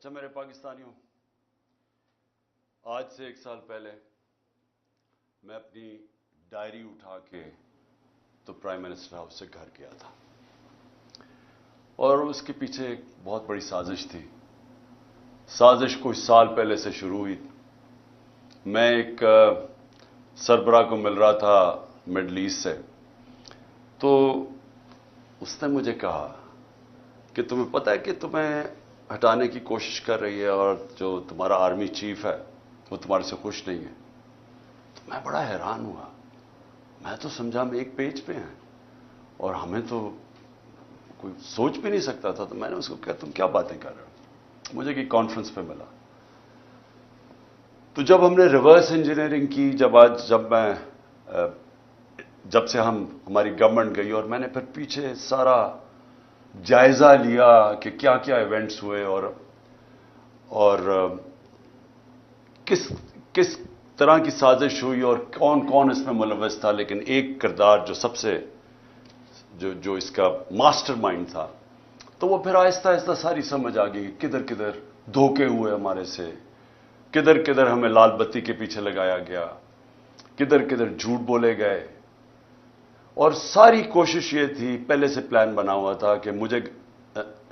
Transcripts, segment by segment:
اچھا میرے پاکستانیوں، آج سے 1 سال پہلے میں اپنی ڈائری اٹھا کے تو پرائم منسٹر ہاؤس سے گھر گیا تھا، اور اس کے پیچھے ایک بہت بڑی سازش تھی۔ سازش کچھ سال پہلے سے شروع ہوئی۔ میں ایک سربراہ کو مل رہا تھا مڈل ایسٹ سے، تو اس نے مجھے کہا کہ تمہیں پتہ ہے کہ تمہیں ہٹانے کی کوشش کر رہی ہے، اور جو تمہارا آرمی چیف ہے وہ تمہارے سے خوش نہیں ہے۔ تو میں بڑا حیران ہوا، میں تو سمجھا ہم ایک پیج پہ ہیں اور ہمیں تو کوئی سوچ بھی نہیں سکتا تھا۔ تو میں نے اس کو کہا تم کیا باتیں کر رہے ہو؟ مجھے کہ کانفرنس پہ ملا، تو جب ہم نے ریورس انجینئرنگ کی، جب سے ہماری گورنمنٹ گئی، اور میں نے پھر پیچھے سارا جائزہ لیا کہ کیا کیا ایونٹس ہوئے اور کس طرح کی سازش ہوئی اور کون کون اس میں ملوث تھا، لیکن ایک کردار جو سب سے جو اس کا ماسٹر مائنڈ تھا، تو وہ پھر آہستہ آہستہ ساری سمجھ آ گئی۔ کدھر کدھر دھوکے ہوئے ہمارے سے، کدھر کدھر ہمیں لال بتی کے پیچھے لگایا گیا، کدھر کدھر جھوٹ بولے گئے، اور ساری کوشش یہ تھی، پہلے سے پلان بنا ہوا تھا کہ مجھے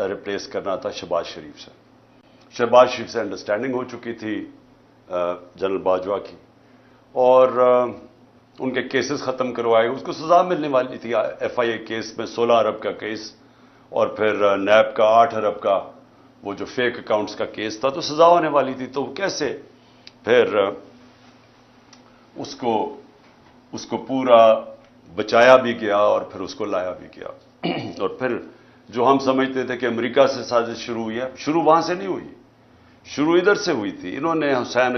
ریپلیس کرنا تھا شہباز شریف سے۔ شہباز شریف سے انڈرسٹینڈنگ ہو چکی تھی جنرل باجوہ کی، اور ان کے کیسز ختم کروائے، اس کو سزا ملنے والی تھی۔ ایف آئی اے کیس میں 16 ارب کا کیس، اور پھر نیب کا 8 ارب کا وہ جو فیک اکاؤنٹس کا کیس تھا، تو سزا ہونے والی تھی۔ تو کیسے پھر اس کو پورا بچایا بھی گیا اور پھر اس کو لایا بھی گیا۔ اور پھر جو ہم سمجھتے تھے کہ امریکہ سے سازش شروع ہوئی ہے، شروع وہاں سے نہیں ہوئی، شروع ادھر سے ہوئی تھی۔ انہوں نے حسین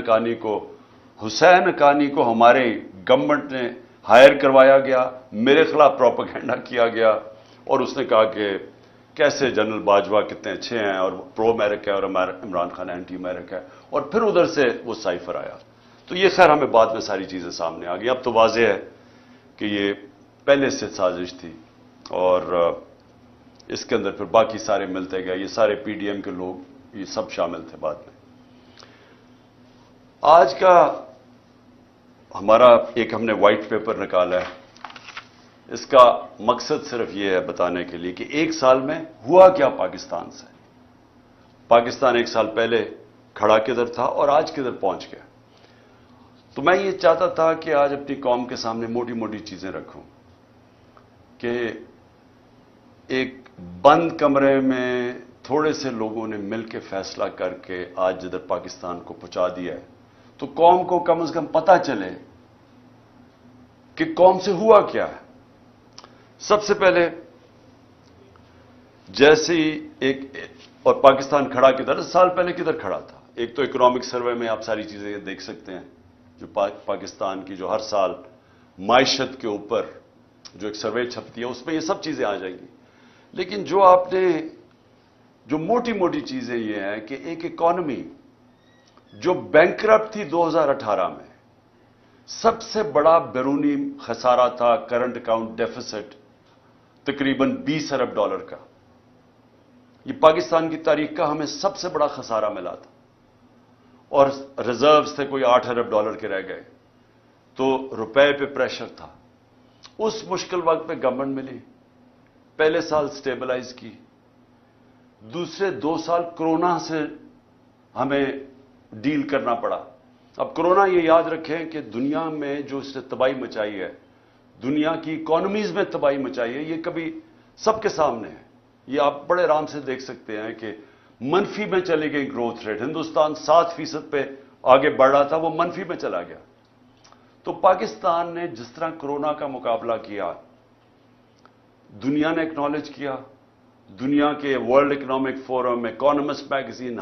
حقانی کو ہمارے گورنمنٹ نے ہائر کروایا گیا، میرے خلاف پروپیگنڈا کیا گیا، اور اس نے کہا کہ کیسے جنرل باجوہ کتنے اچھے ہیں اور پرو امریکہ ہے، اور عمران خان اینٹی امریکہ ہے، اور پھر ادھر سے وہ سائفر آیا۔ تو یہ خیر ہمیں بعد میں ساری چیزیں سامنے آ گئی۔ اب تو واضح ہے کہ یہ پہلے سے سازش تھی، اور اس کے اندر پھر باقی سارے ملتے گئے، یہ سارے پی ڈی ایم کے لوگ، یہ سب شامل تھے بعد میں۔ آج کا ہمارا ایک ہم نے وائٹ پیپر نکالا ہے، اس کا مقصد صرف یہ ہے بتانے کے لیے کہ 1 سال میں ہوا کیا پاکستان سے، پاکستان 1 سال پہلے کھڑا کدھر تھا اور آج کدھر پہنچ گیا۔ تو میں یہ چاہتا تھا کہ آج اپنی قوم کے سامنے موٹی موٹی چیزیں رکھوں کہ ایک بند کمرے میں تھوڑے سے لوگوں نے مل کے فیصلہ کر کے آج جدھر پاکستان کو پہنچا دیا ہے، تو قوم کو کم از کم پتہ چلے کہ قوم سے ہوا کیا ہے۔ سب سے پہلے جیسے اور پاکستان کھڑا کدھر، 10 سال پہلے کدھر کھڑا تھا؟ ایک تو اکنامک سروے میں آپ ساری چیزیں دیکھ سکتے ہیں، جو پاکستان کی جو ہر سال معیشت کے اوپر جو ایک سروے چھپتی ہے، اس میں یہ سب چیزیں آ جائیں گی۔ لیکن جو موٹی موٹی چیزیں یہ ہیں کہ ایک اکانومی جو بینکرپٹ تھی 2018 میں، سب سے بڑا بیرونی خسارہ تھا، کرنٹ اکاؤنٹ ڈیفیسٹ تقریباً 20 ارب ڈالر کا۔ یہ پاکستان کی تاریخ کا ہمیں سب سے بڑا خسارہ ملا تھا، اور ریزروز تھے کوئی 8 ارب ڈالر کے رہ گئے، تو روپے پہ پریشر تھا۔ اس مشکل وقت پہ گورنمنٹ ملی، پہلے سال سٹیبلائز کی، دوسرے 2 سال کرونا سے ہمیں ڈیل کرنا پڑا۔ اب کرونا یہ یاد رکھیں کہ دنیا میں جو اس نے تباہی مچائی ہے، دنیا کی اکانومیز میں تباہی مچائی ہے، یہ کبھی سب کے سامنے ہے۔ یہ آپ بڑے آرام سے دیکھ سکتے ہیں کہ منفی میں چلی گئی گروتھ ریٹ، ہندوستان 7% پہ آگے بڑھ رہا تھا، وہ منفی میں چلا گیا۔ تو پاکستان نے جس طرح کرونا کا مقابلہ کیا، دنیا نے اکنالج کیا، دنیا کے World Economic Forum, Economist magazine,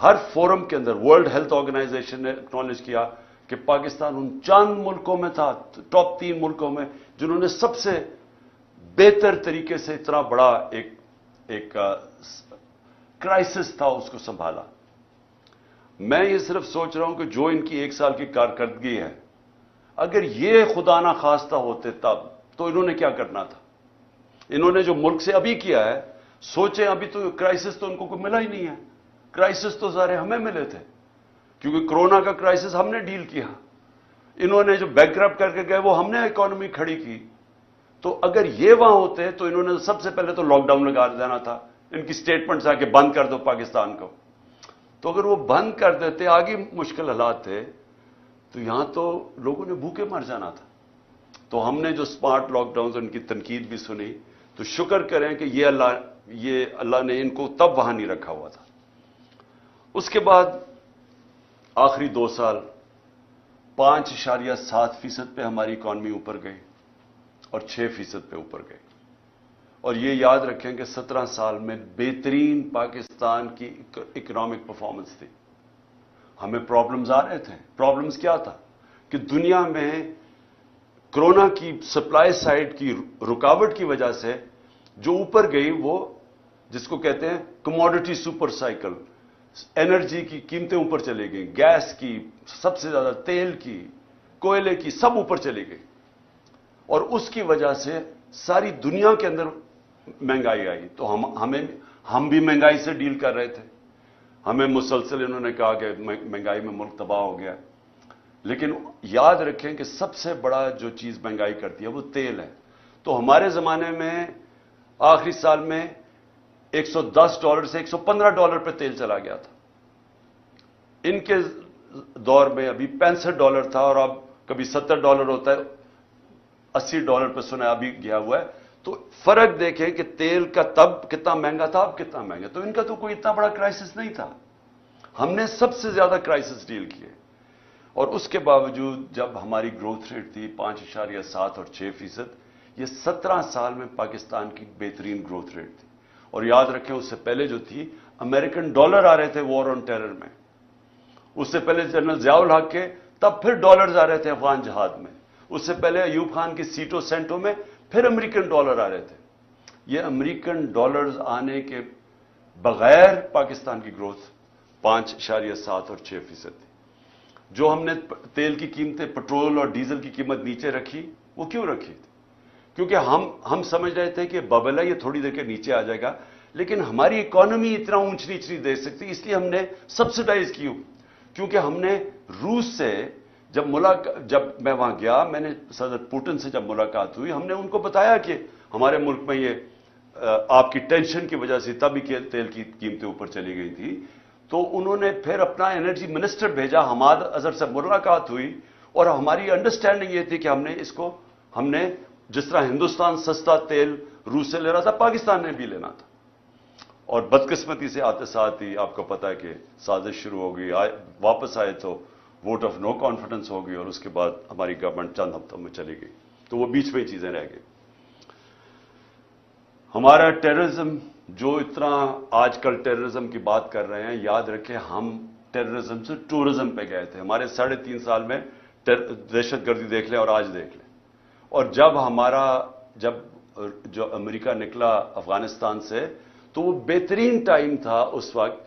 ہر فورم کے اندر، ورلڈ ہیلتھ آرگنائزیشن نے اکنالج کیا کہ پاکستان ان چند ملکوں میں تھا، ٹاپ 3 ملکوں میں، جنہوں نے سب سے بہتر طریقے سے اتنا بڑا ایک کرائسس تھا اس کو سنبھالا۔ میں یہ صرف سوچ رہا ہوں کہ جو ان کی 1 سال کی کارکردگی ہے، اگر یہ خدا نہ خواستہ ہوتے تب تو انہوں نے کیا کرنا تھا؟ انہوں نے جو ملک سے ابھی کیا ہے، سوچیں ابھی تو کرائسس تو ان کو کوئی ملا ہی نہیں ہے، کرائسس تو سارے ہمیں ملے تھے، کیونکہ کورونا کا کرائسس ہم نے ڈیل کیا. انہوں نے جو بینکرپٹ کر کے گئے وہ ہم نے اکانومی کھڑی کی. تو اگر یہ وہاں ہوتے تو انہوں نے سب سے پہلے تو لاک ڈاؤن لگا دینا تھا. ان کی سٹیٹمنٹس آ کے بند کر دو پاکستان کو. تو اگر وہ بند کر دیتے، آگے مشکل حالات تھے، تو یہاں تو لوگوں نے بھوکے مر جانا تھا. تو ہم نے جو اسمارٹ لاک ڈاؤن ان کی تنقید بھی سنی، تو شکر کریں کہ یہ اللہ نے ان کو تب وہاں نہیں رکھا ہوا تھا. اس کے بعد آخری 2 سال 5.7% پہ ہماری اکانومی اوپر گئی اور 6% پہ اوپر گئی. اور یہ یاد رکھیں کہ 17 سال میں بہترین پاکستان کی اکنامک پرفارمنس تھی. ہمیں پرابلمز آ رہے تھے. پرابلمز کیا تھا کہ دنیا میں کرونا کی سپلائی سائڈ کی رکاوٹ کی وجہ سے جو اوپر گئی، وہ جس کو کہتے ہیں کموڈٹی سپر سائیکل، انرجی کی قیمتیں اوپر چلی گئیں، گیس کی سب سے زیادہ، تیل کی، کوئلے کی، سب اوپر چلی گئی. اور اس کی وجہ سے ساری دنیا کے اندر مہنگائی آئی. تو ہم بھی مہنگائی سے ڈیل کر رہے تھے. ہمیں مسلسل انہوں نے کہا کہ مہنگائی میں ملک تباہ ہو گیا. لیکن یاد رکھیں کہ سب سے بڑا جو چیز مہنگائی کرتی ہے وہ تیل ہے. تو ہمارے زمانے میں آخری سال میں $110 سے $115 پہ تیل چلا گیا تھا. ان کے دور میں ابھی $65 تھا، اور اب کبھی $70 ہوتا ہے، $80 پہ سنا ابھی گیا ہوا ہے. تو فرق دیکھیں کہ تیل کا تب کتنا مہنگا تھا، اب کتنا مہنگا. تو ان کا تو کوئی اتنا بڑا کرائسس نہیں تھا. ہم نے سب سے زیادہ کرائسس ڈیل کیے. اور اس کے باوجود جب ہماری گروتھ ریٹ تھی 5.7 اور 6%، یہ 17 سال میں پاکستان کی بہترین گروتھ ریٹ تھی. اور یاد رکھیں اس سے پہلے جو تھی، امریکن ڈالر آ رہے تھے وار آن ٹیرر میں. اس سے پہلے جنرل ضیاء الحق کے تب پھر ڈالرز آ رہے تھے افغان جہاد میں. اس سے پہلے ایوب خان کی سیٹوں سینٹوں میں پھر امریکن ڈالر آ رہے تھے. یہ امریکن ڈالرز آنے کے بغیر پاکستان کی گروتھ 5.7 اور 6% تھی. جو ہم نے تیل کی قیمتیں، پٹرول اور ڈیزل کی قیمت نیچے رکھی، وہ کیوں رکھی تھی؟ کیونکہ ہم سمجھ رہے تھے کہ ببل ہے، یہ تھوڑی دیر کے نیچے آ جائے گا، لیکن ہماری اکانومی اتنا اونچ نیچ نہیں دے سکتی، اس لیے ہم نے سبسڈائز کی. کیونکہ ہم نے روس سے جب میں وہاں گیا، میں نے صدر پوٹن سے جب ملاقات ہوئی، ہم نے ان کو بتایا کہ ہمارے ملک میں یہ آپ کی ٹینشن کی وجہ سے تبھی تیل کی قیمتیں اوپر چلی گئی تھی. تو انہوں نے پھر اپنا انرجی منسٹر بھیجا، حماد اظہر سے ملاقات ہوئی، اور ہماری انڈرسٹینڈنگ یہ تھی کہ ہم نے جس طرح ہندوستان سستا تیل روس سے لے رہا تھا، پاکستان نے بھی لینا تھا. اور بدقسمتی سے آتے ساتھ ہی آپ کو پتا ہے کہ سازش شروع ہو گئی. واپس آئے تو ووٹ آف نو کانفیڈنس ہو گئی، اور اس کے بعد ہماری گورنمنٹ چند ہفتوں میں چلی گئی. تو وہ بیچ میں چیزیں رہ گئی. ہمارا ٹیررزم، جو اتنا آج کل ٹیررزم کی بات کر رہے ہیں، یاد رکھیں ہم ٹیررزم سے ٹورزم پہ گئے تھے. ہمارے 3.5 سال میں دہشت گردی دیکھ لیں اور آج دیکھ لیں. اور جب جو امریکہ نکلا افغانستان سے، تو وہ بہترین ٹائم تھا اس وقت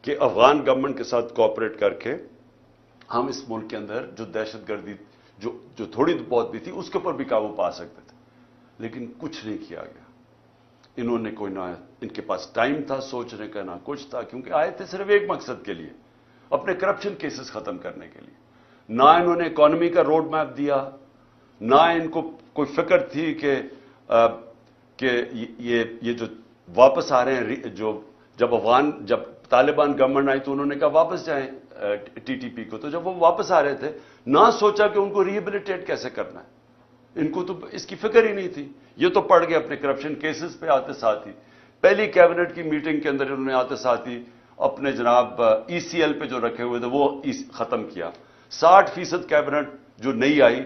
کہ افغان گورنمنٹ کے ساتھ کوآپریٹ کر کے ہم اس ملک کے اندر جو دہشت گردی جو تھوڑی بہت بھی تھی، اس کے اوپر بھی قابو پا سکتے تھے. لیکن کچھ نہیں کیا گیا. انہوں نے کوئی نہ، ان کے پاس ٹائم تھا سوچنے کا، نہ کچھ تھا، کیونکہ آئے تھے صرف ایک مقصد کے لیے، اپنے کرپشن کیسز ختم کرنے کے لیے. نہ انہوں نے اکانومی کا روڈ میپ دیا، نہ ان کو کوئی فکر تھی کہ یہ جو واپس آ رہے ہیں، جب طالبان گورنمنٹ آئی تو انہوں نے کہا واپس جائیں TTP کو. تو جب وہ واپس آ رہے تھے، نہ سوچا کہ ان کو ریہیبلیٹیٹ کیسے کرنا ہے. ان کو تو اس کی فکر ہی نہیں تھی. یہ تو پڑ گئے اپنے کرپشن کیسز پہ آتے ساتھ ہی. پہلی کیبنٹ کی میٹنگ کے اندر انہوں نے آتے ساتھ ہی اپنے جناب ECL پہ جو رکھے ہوئے تھے وہ ختم کیا. 60% کیبنٹ جو نہیں آئی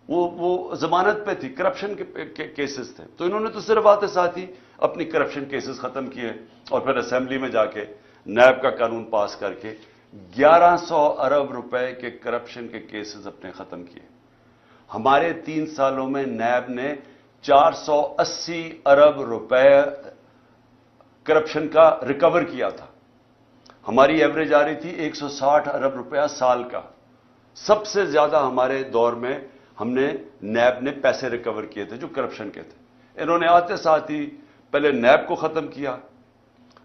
وہ ضمانت پہ تھی، کرپشن کے کیسز تھے. تو انہوں نے تو صرف آتے ساتھ ہی اپنی کرپشن کیسز ختم کیے، اور پھر اسمبلی میں جا کے نیب کا قانون پاس کر کے 1100 ارب روپے کے کرپشن کے کیسز اپنے ختم کیے. ہمارے 3 سالوں میں نیب نے 480 ارب روپے کرپشن کا ریکور کیا تھا. ہماری ایوریج آ رہی تھی 160 ارب روپیہ سال کا. سب سے زیادہ ہمارے دور میں ہم نے نیب نے پیسے ریکور کیے تھے جو کرپشن کے تھے. انہوں نے آتے ساتھ ہی پہلے نیب کو ختم کیا،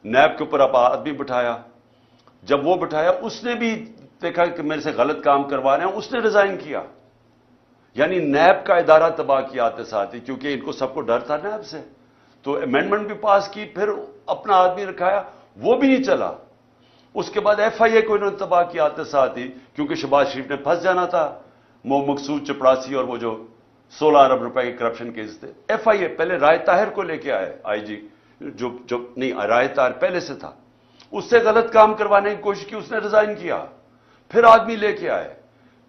نیب کے اوپر آدمی بٹھایا، جب وہ بٹھایا اس نے بھی دیکھا کہ میرے سے غلط کام کروا رہے ہیں، اس نے ریزائن کیا. یعنی نیب کا ادارہ تباہ کیا آتے ساتھ ہی، کیونکہ ان کو سب کو ڈر تھا نیب سے. تو امینڈمنٹ بھی پاس کی، پھر اپنا آدمی رکھایا، وہ بھی نہیں چلا. اس کے بعد ایف آئی اے کو انہوں نے تباہ کیا آتے ساتھ ہی، کیونکہ شہباز شریف نے پھنس جانا تھا. مقصود چپڑاسی اور وہ جو 16 ارب روپے کے کرپشن کیس تھے. ایف آئی اے پہلے رائے طاہر کو لے کے آئے آئی جی، جو نہیں، رائے طاہر پہلے سے تھا، اس سے غلط کام کروانے کی کوشش کی، اس نے ریزائن کیا. پھر آدمی لے کے آئے،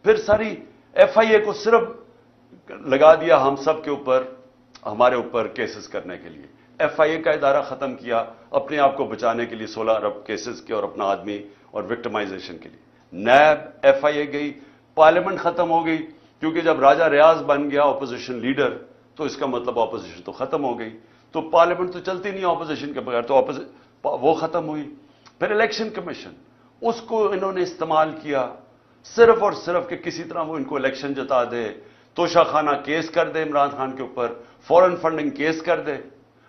پھر ساری ایف آئی اے کو صرف لگا دیا ہم سب کے اوپر، ہمارے اوپر کیسز کرنے کے لیے. ایف آئی اے کا ادارہ ختم کیا اپنے آپ کو بچانے کے لیے 16 ارب کیسز کے اور اپنا آدمی اور وکٹمائزیشن کے لیے. نیب، ایف آئی اے گئی، پارلیمنٹ ختم ہو گئی، کیونکہ جب راجہ ریاض بن گیا اپوزیشن لیڈر تو اس کا مطلب اپوزیشن تو ختم ہو گئی. تو پارلیمنٹ تو چلتی نہیں اپوزیشن کے بغیر، تو وہ ختم ہوئی. پھر الیکشن کمیشن، اس کو انہوں نے استعمال کیا صرف اور صرف کہ کسی طرح وہ ان کو الیکشن جتا دے. توشہ خانہ کیس کر دے عمران خان کے اوپر، فورن فنڈنگ کیس کر دے.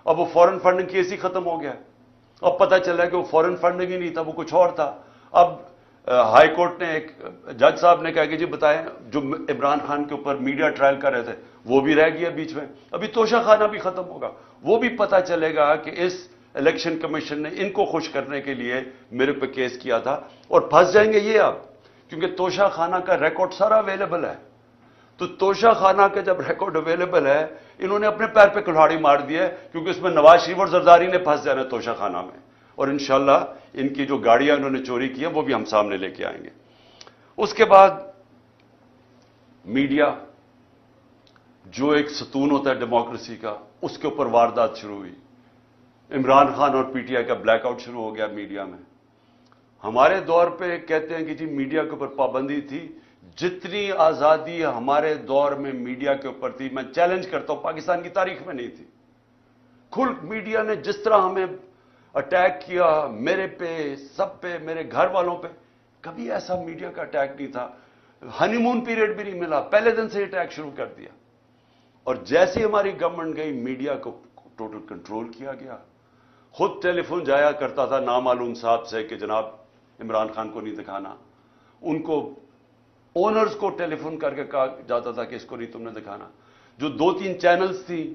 اب وہ فورن فنڈنگ کیس ہی ختم ہو گیا. اب پتہ چلا کہ وہ فورن فنڈنگ ہی نہیں تھا، وہ کچھ اور تھا. اب ہائی کورٹ نے، ایک جج صاحب نے کہا کہ جی بتائیں، جو عمران خان کے اوپر میڈیا ٹرائل کر رہے تھے وہ بھی رہ گیا بیچ میں. ابھی توشہ خانہ بھی ختم ہوگا، وہ بھی پتہ چلے گا کہ اس الیکشن کمیشن نے ان کو خوش کرنے کے لیے میرے پہ کیس کیا تھا. اور پھنس جائیں گے یہ اب، کیونکہ توشہ خانہ کا ریکارڈ سارا اویلیبل ہے. تو توشہ خانہ کا جب ریکارڈ اویلیبل ہے، انہوں نے اپنے پیر پہ کلہاڑی مار دی ہے، کیونکہ اس میں نواز شریف اور زرداری نے پھنس جانا ہے توشہ خانہ میں. اور انشاءاللہ ان کی جو گاڑیاں انہوں نے چوری کی ہیں وہ بھی ہم سامنے لے کے آئیں گے. اس کے بعد میڈیا، جو ایک ستون ہوتا ہے ڈیموکریسی کا، اس کے اوپر واردات شروع ہوئی. عمران خان اور پی ٹی آئی کا بلیک آؤٹ شروع ہو گیا میڈیا میں. ہمارے دور پہ کہتے ہیں کہ جی میڈیا کے اوپر پابندی تھی. جتنی آزادی ہمارے دور میں میڈیا کے اوپر تھی، میں چیلنج کرتا ہوں، پاکستان کی تاریخ میں نہیں تھی. کھل میڈیا نے جس طرح ہمیں اٹیک کیا، میرے پہ، سب پہ، میرے گھر والوں پہ، کبھی ایسا میڈیا کا اٹیک نہیں تھا. ہنی مون پیریڈ بھی نہیں ملا، پہلے دن سے اٹیک شروع کر دیا. اور جیسی ہماری گورنمنٹ گئی، میڈیا کو ٹوٹل کنٹرول کیا گیا. خود ٹیلی فون جایا کرتا تھا نامعلوم صاحب سے کہ جناب عمران خان کو نہیں دکھانا. ان کو اونرز کو ٹیلی فون کر کے کہا جاتا تھا کہ اس کو نہیں تم نے دکھانا. جو 2-3 چینلز تھی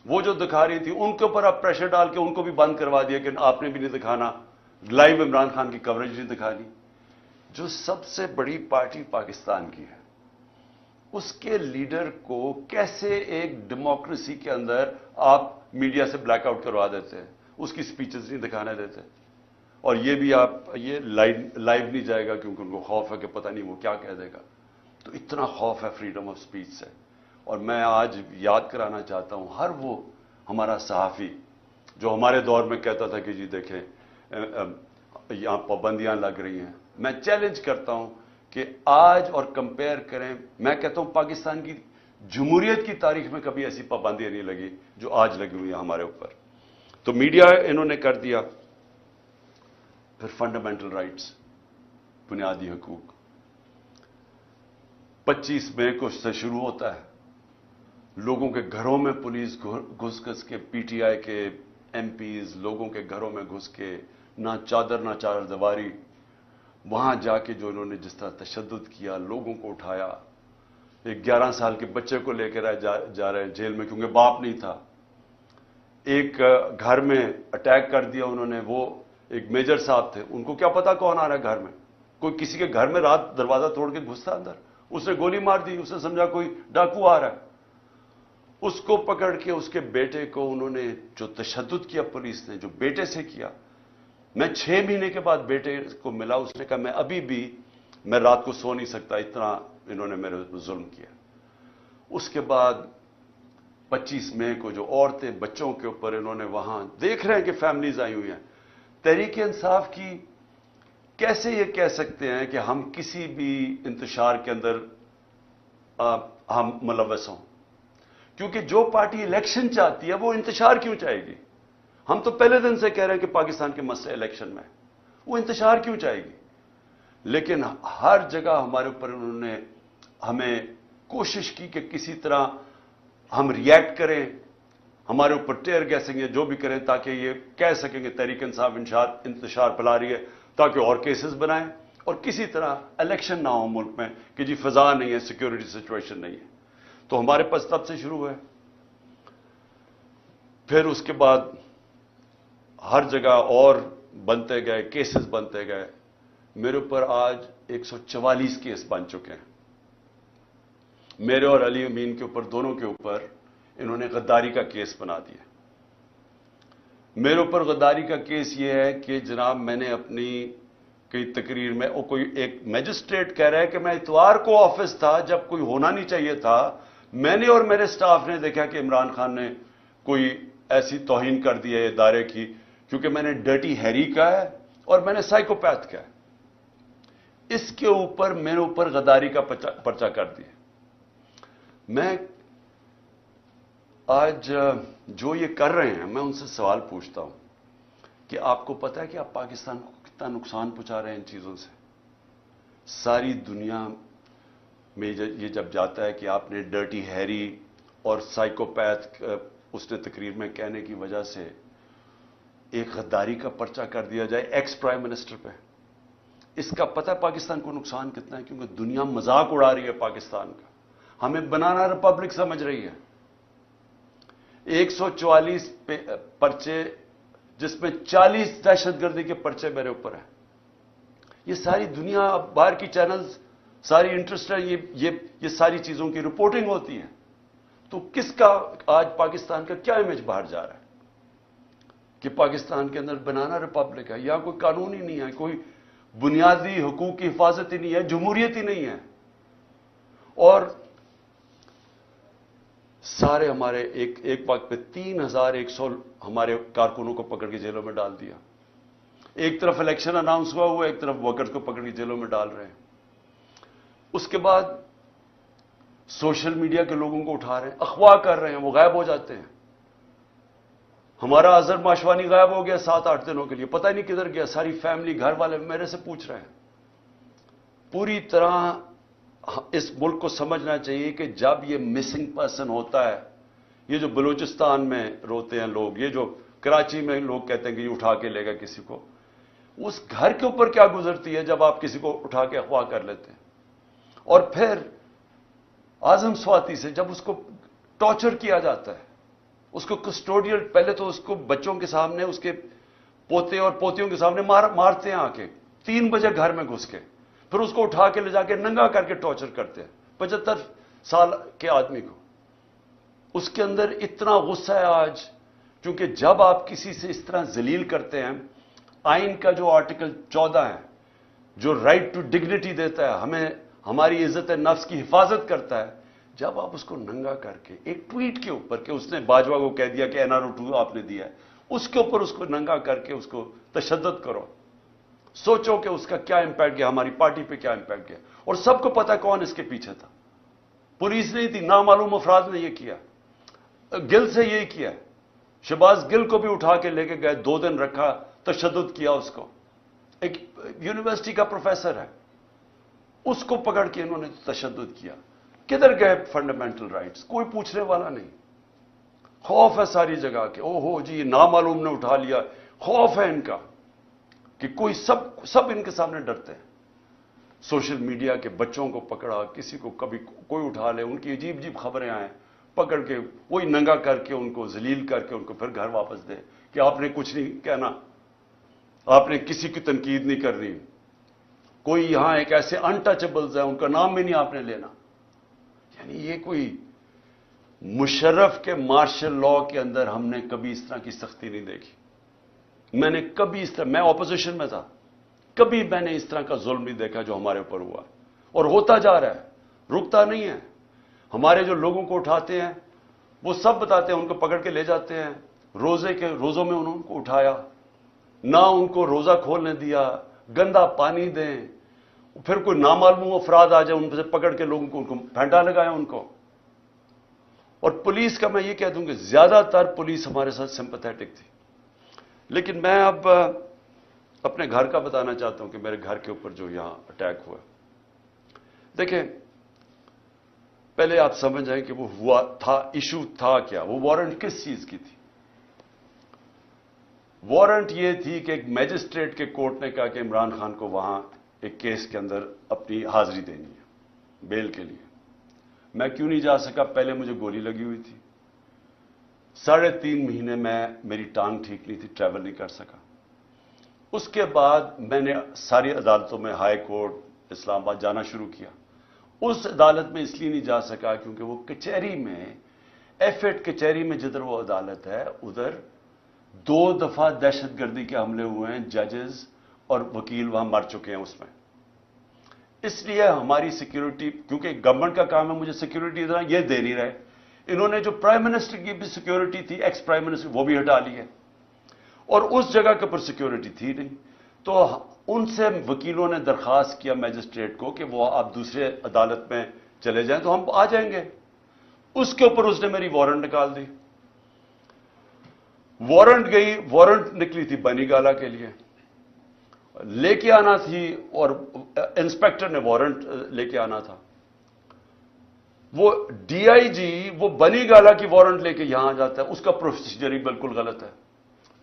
وہ جو دکھا رہی تھی، ان کے اوپر اب پریشر ڈال کے ان کو بھی بند کروا دیا کہ آپ نے بھی نہیں دکھانا، لائیو عمران خان کی کوریج نہیں دکھانی. جو سب سے بڑی پارٹی پاکستان کی ہے، اس کے لیڈر کو کیسے ایک ڈیموکریسی کے اندر آپ میڈیا سے بلیک آؤٹ کروا دیتے ہیں، اس کی سپیچز نہیں دکھانے دیتے. اور یہ بھی آپ، یہ لائیو نہیں جائے گا کیونکہ ان کو خوف ہے کہ پتہ نہیں وہ کیا کہہ دے گا. تو اتنا خوف ہے فریڈم آف سپیچ سے. اور میں آج یاد کرانا چاہتا ہوں ہر وہ ہمارا صحافی جو ہمارے دور میں کہتا تھا کہ جی دیکھیں یہاں پابندیاں لگ رہی ہیں. میں چیلنج کرتا ہوں کہ آج اور کمپیئر کریں. میں کہتا ہوں پاکستان کی جمہوریت کی تاریخ میں کبھی ایسی پابندیاں نہیں لگی جو آج لگی ہوئی ہیں ہمارے اوپر. تو میڈیا انہوں نے کر دیا. پھر فنڈامنٹل رائٹس، بنیادی حقوق. 25 مئی کو سے شروع ہوتا ہے. لوگوں کے گھروں میں پولیس گھس کے، پی ٹی آئی کے ایم پیز لوگوں کے گھروں میں گھس کے، نہ چادر نہ چادر دیواری، وہاں جا کے جو انہوں نے جس طرح تشدد کیا، لوگوں کو اٹھایا. ایک 11 سال کے بچے کو لے کر جا رہے ہیں جیل میں کیونکہ باپ نہیں تھا. ایک گھر میں اٹیک کر دیا انہوں نے. وہ ایک میجر صاحب تھے، ان کو کیا پتا کون آ رہا ہے گھر میں. کوئی کسی کے گھر میں رات دروازہ توڑ کے گھستا اندر، اس نے گولی مار دی، اس نے سمجھا کوئی ڈاکو آ رہا ہے. اس کو پکڑ کے اس کے بیٹے کو انہوں نے جو تشدد کیا پولیس نے، جو بیٹے سے کیا. میں 6 مہینے کے بعد بیٹے کو ملا، اس نے کہا میں ابھی بھی میں رات کو سو نہیں سکتا، اتنا انہوں نے میرے ظلم کیا. اس کے بعد 25 مئی کو جو عورتیں بچوں کے اوپر انہوں نے وہاں دیکھ رہے ہیں کہ فیملیز آئی ہوئی ہیں. تحریک انصاف کی کیسے یہ کہہ سکتے ہیں کہ ہم کسی بھی انتشار کے اندر ہم ملوث ہوں؟ کیونکہ جو پارٹی الیکشن چاہتی ہے وہ انتشار کیوں چاہے گی؟ ہم تو پہلے دن سے کہہ رہے ہیں کہ پاکستان کے مسئلے الیکشن میں، وہ انتشار کیوں چاہے گی؟ لیکن ہر جگہ ہمارے اوپر انہوں نے ہمیں کوشش کی کہ کسی طرح ہم ریئیکٹ کریں، ہمارے اوپر ٹیئر گیسنگ جو بھی کریں تاکہ یہ کہہ سکیں کہ تحریک انصاف انتشار پھیلا رہی ہے. تاکہ اور کیسز بنائیں اور کسی طرح الیکشن نہ ہو ملک میں کہ جی فضا نہیں ہے، سیکیورٹی سچویشن نہیں ہے. تو ہمارے پاس تب سے شروع ہوئے. پھر اس کے بعد ہر جگہ اور بنتے گئے، کیسز بنتے گئے. میرے اوپر آج 144 کیس بن چکے ہیں. میرے اور علی امین کے اوپر، دونوں کے اوپر انہوں نے غداری کا کیس بنا دیا. میرے اوپر غداری کا کیس یہ ہے کہ جناب میں نے اپنی کئی تقریر میں، کوئی ایک میجسٹریٹ کہہ رہا ہے کہ میں اتوار کو آفس تھا جب کوئی ہونا نہیں چاہیے تھا. میں نے اور میرے سٹاف نے دیکھا کہ عمران خان نے کوئی ایسی توہین کر دی ہے ادارے کی، کیونکہ میں نے ڈرٹی ہیری کا ہے اور میں نے سائیکوپیتھ کا ہے. اس کے اوپر میرے اوپر غداری کا پرچہ کر دیا. میں آج جو یہ کر رہے ہیں، میں ان سے سوال پوچھتا ہوں کہ آپ کو پتہ ہے کہ آپ پاکستان کو کتنا نقصان پہنچا رہے ہیں ان چیزوں سے؟ ساری دنیا میں یہ جب جاتا ہے کہ آپ نے ڈرٹی ہیری اور سائیکوپیتھ اس نے تقریر میں کہنے کی وجہ سے ایک غداری کا پرچہ کر دیا جائے ایکس پرائم منسٹر پہ. اس کا پتہ ہے پاکستان کو نقصان کتنا ہے؟ کیونکہ دنیا مذاق اڑا رہی ہے پاکستان کا، ہمیں بنانا ریپبلک سمجھ رہی ہے. 144 پرچے، جس میں 40 دہشت گردی کے پرچے میرے اوپر ہیں. یہ ساری دنیا، باہر کی چینلز ساری انٹرسٹ ہے، یہ ساری چیزوں کی رپورٹنگ ہوتی ہے. تو کس کا آج پاکستان کا کیا امیج باہر جا رہا ہے کہ پاکستان کے اندر بنانا ریپبلک ہے؟ یا کوئی قانون ہی نہیں ہے، کوئی بنیادی حقوق کی حفاظت ہی نہیں ہے، جمہوریت ہی نہیں ہے. اور سارے ہمارے ایک وقت پہ 3100 ہمارے کارکنوں کو پکڑ کے جیلوں میں ڈال دیا. ایک طرف الیکشن اناؤنس ہوا ایک طرف ورکرز کو پکڑ کے جیلوں میں ڈال رہے ہیں. اس کے بعد سوشل میڈیا کے لوگوں کو اٹھا رہے ہیں، اغوا کر رہے ہیں، وہ غائب ہو جاتے ہیں. ہمارا اظہر ماشوانی غائب ہو گیا 7-8 دنوں کے لیے، پتہ ہی نہیں کدھر گیا. ساری فیملی، گھر والے میرے سے پوچھ رہے ہیں. پوری طرح اس ملک کو سمجھنا چاہیے کہ جب یہ مسنگ پرسن ہوتا ہے، یہ جو بلوچستان میں روتے ہیں لوگ، یہ جو کراچی میں لوگ کہتے ہیں کہ یہ اٹھا کے لے گا کسی کو، اس گھر کے اوپر کیا گزرتی ہے جب آپ کسی کو اٹھا کے اغوا کر لیتے ہیں. اور پھر اعظم سواتی سے جب اس کو ٹارچر کیا جاتا ہے، اس کو کسٹوڈیل، پہلے تو اس کو بچوں کے سامنے، اس کے پوتے اور پوتیوں کے سامنے مارتے ہیں آ کے 3 بجے گھر میں گھس کے، پھر اس کو اٹھا کے لے جا کے ننگا کر کے ٹارچر کرتے ہیں 75 سال کے آدمی کو. اس کے اندر اتنا غصہ ہے آج، کیونکہ جب آپ کسی سے اس طرح ذلیل کرتے ہیں، آئین کا جو آرٹیکل 14 ہے جو رائٹ ٹو ڈگنیٹی دیتا ہے، ہمیں ہماری عزت نفس کی حفاظت کرتا ہے، جب آپ اس کو ننگا کر کے ایک ٹویٹ کے اوپر کہ اس نے باجوہ کو کہہ دیا کہ NRO 2 آپ نے دیا ہے، اس کے اوپر اس کو ننگا کر کے اس کو تشدد کرو، سوچو کہ اس کا کیا امپیکٹ گیا، ہماری پارٹی پہ کیا امپیکٹ گیا. اور سب کو پتا کون اس کے پیچھے تھا. پولیس نہیں تھی، نامعلوم افراد نے یہ کیا. گل سے یہی کیا. شہباز گل کو بھی اٹھا کے لے کے گئے، 2 دن رکھا، تشدد کیا اس کو. ایک یونیورسٹی کا پروفیسر ہے، اس کو پکڑ کے انہوں نے تشدد کیا. کدھر گئے فنڈامنٹل رائٹس؟ کوئی پوچھنے والا نہیں. خوف ہے ساری جگہ کہ او ہو جی نامعلوم نے اٹھا لیا. خوف ہے ان کا کہ کوئی سب ان کے سامنے ڈرتے ہیں. سوشل میڈیا کے بچوں کو پکڑا، کسی کو کبھی کوئی اٹھا لے، ان کی عجیب عجیب خبریں آئیں، پکڑ کے وہی ننگا کر کے ان کو ذلیل کر کے ان کو پھر گھر واپس دے کہ آپ نے کچھ نہیں کہنا، آپ نے کسی کی تنقید نہیں کرنی. کوئی یہاں ایک ایسے انٹچبلز ہیں، ان کا نام بھی نہیں آپ نے لینا. یعنی یہ کوئی مشرف کے مارشل لا کے اندر ہم نے کبھی اس طرح کی سختی نہیں دیکھی. میں نے کبھی اس طرح، میں اپوزیشن میں تھا، کبھی میں نے اس طرح کا ظلم نہیں دیکھا جو ہمارے اوپر ہوا اور ہوتا جا رہا ہے، رکتا نہیں ہے. ہمارے جو لوگوں کو اٹھاتے ہیں وہ سب بتاتے ہیں، ان کو پکڑ کے لے جاتے ہیں. روزوں میں انہوں کو اٹھایا، نہ ان کو روزہ کھولنے دیا، گندا پانی دیں، پھر کوئی نامعلوم افراد آ جائے ان سے پکڑ کے لوگوں کو ان کو پھینٹا لگایا ان کو. اور پولیس کا میں یہ کہہ دوں کہ زیادہ تر پولیس ہمارے ساتھ سمپیتھیٹک تھی. لیکن میں اب اپنے گھر کا بتانا چاہتا ہوں کہ میرے گھر کے اوپر جو یہاں اٹیک ہوا. دیکھیں پہلے آپ سمجھ جائیں کہ وہ ہوا تھا، ایشو تھا کیا، وہ وارنٹ کس چیز کی تھی. وارنٹ یہ تھی کہ ایک میجسٹریٹ کے کورٹ نے کہا کہ عمران خان کو وہاں ایک کیس کے اندر اپنی حاضری دینی ہے بیل کے لیے. میں کیوں نہیں جا سکا؟ پہلے مجھے گولی لگی ہوئی تھی. 3.5 مہینے میں میری ٹانگ ٹھیک نہیں تھی، ٹریول نہیں کر سکا. اس کے بعد میں نے ساری عدالتوں میں، ہائی کورٹ اسلام آباد جانا شروع کیا. اس عدالت میں اس لیے نہیں جا سکا کیونکہ وہ کچہری میں، ایف8 کچہری میں جدھر وہ عدالت ہے ادھر 2 دفعہ دہشت گردی کے حملے ہوئے ہیں. ججز اور وکیل وہاں مر چکے ہیں اس میں. اس لیے ہماری سیکیورٹی، کیونکہ گورنمنٹ کا کام ہے مجھے سیکیورٹی دینا، یہ دے نہیں رہے. انہوں نے جو پرائم منسٹر کی بھی سیکیورٹی تھی، ایکس پرائم منسٹر، وہ بھی ہٹا لی ہے، اور اس جگہ کے اوپر سیکیورٹی تھی نہیں. تو ان سے وکیلوں نے درخواست کیا میجسٹریٹ کو کہ وہ آپ دوسرے عدالت میں چلے جائیں تو ہم آ جائیں گے. اس کے اوپر اس نے میری وارنٹ نکال دی. وارنٹ نکلی تھی بنی گالا کے لیے، لے کے آنا تھی، اور انسپیکٹر نے وارنٹ لے کے آنا تھا. وہ ڈی آئی جی وہ بنی گالا کی وارنٹ لے کے یہاں جاتا ہے، اس کا پروسیجر ہی بالکل غلط ہے.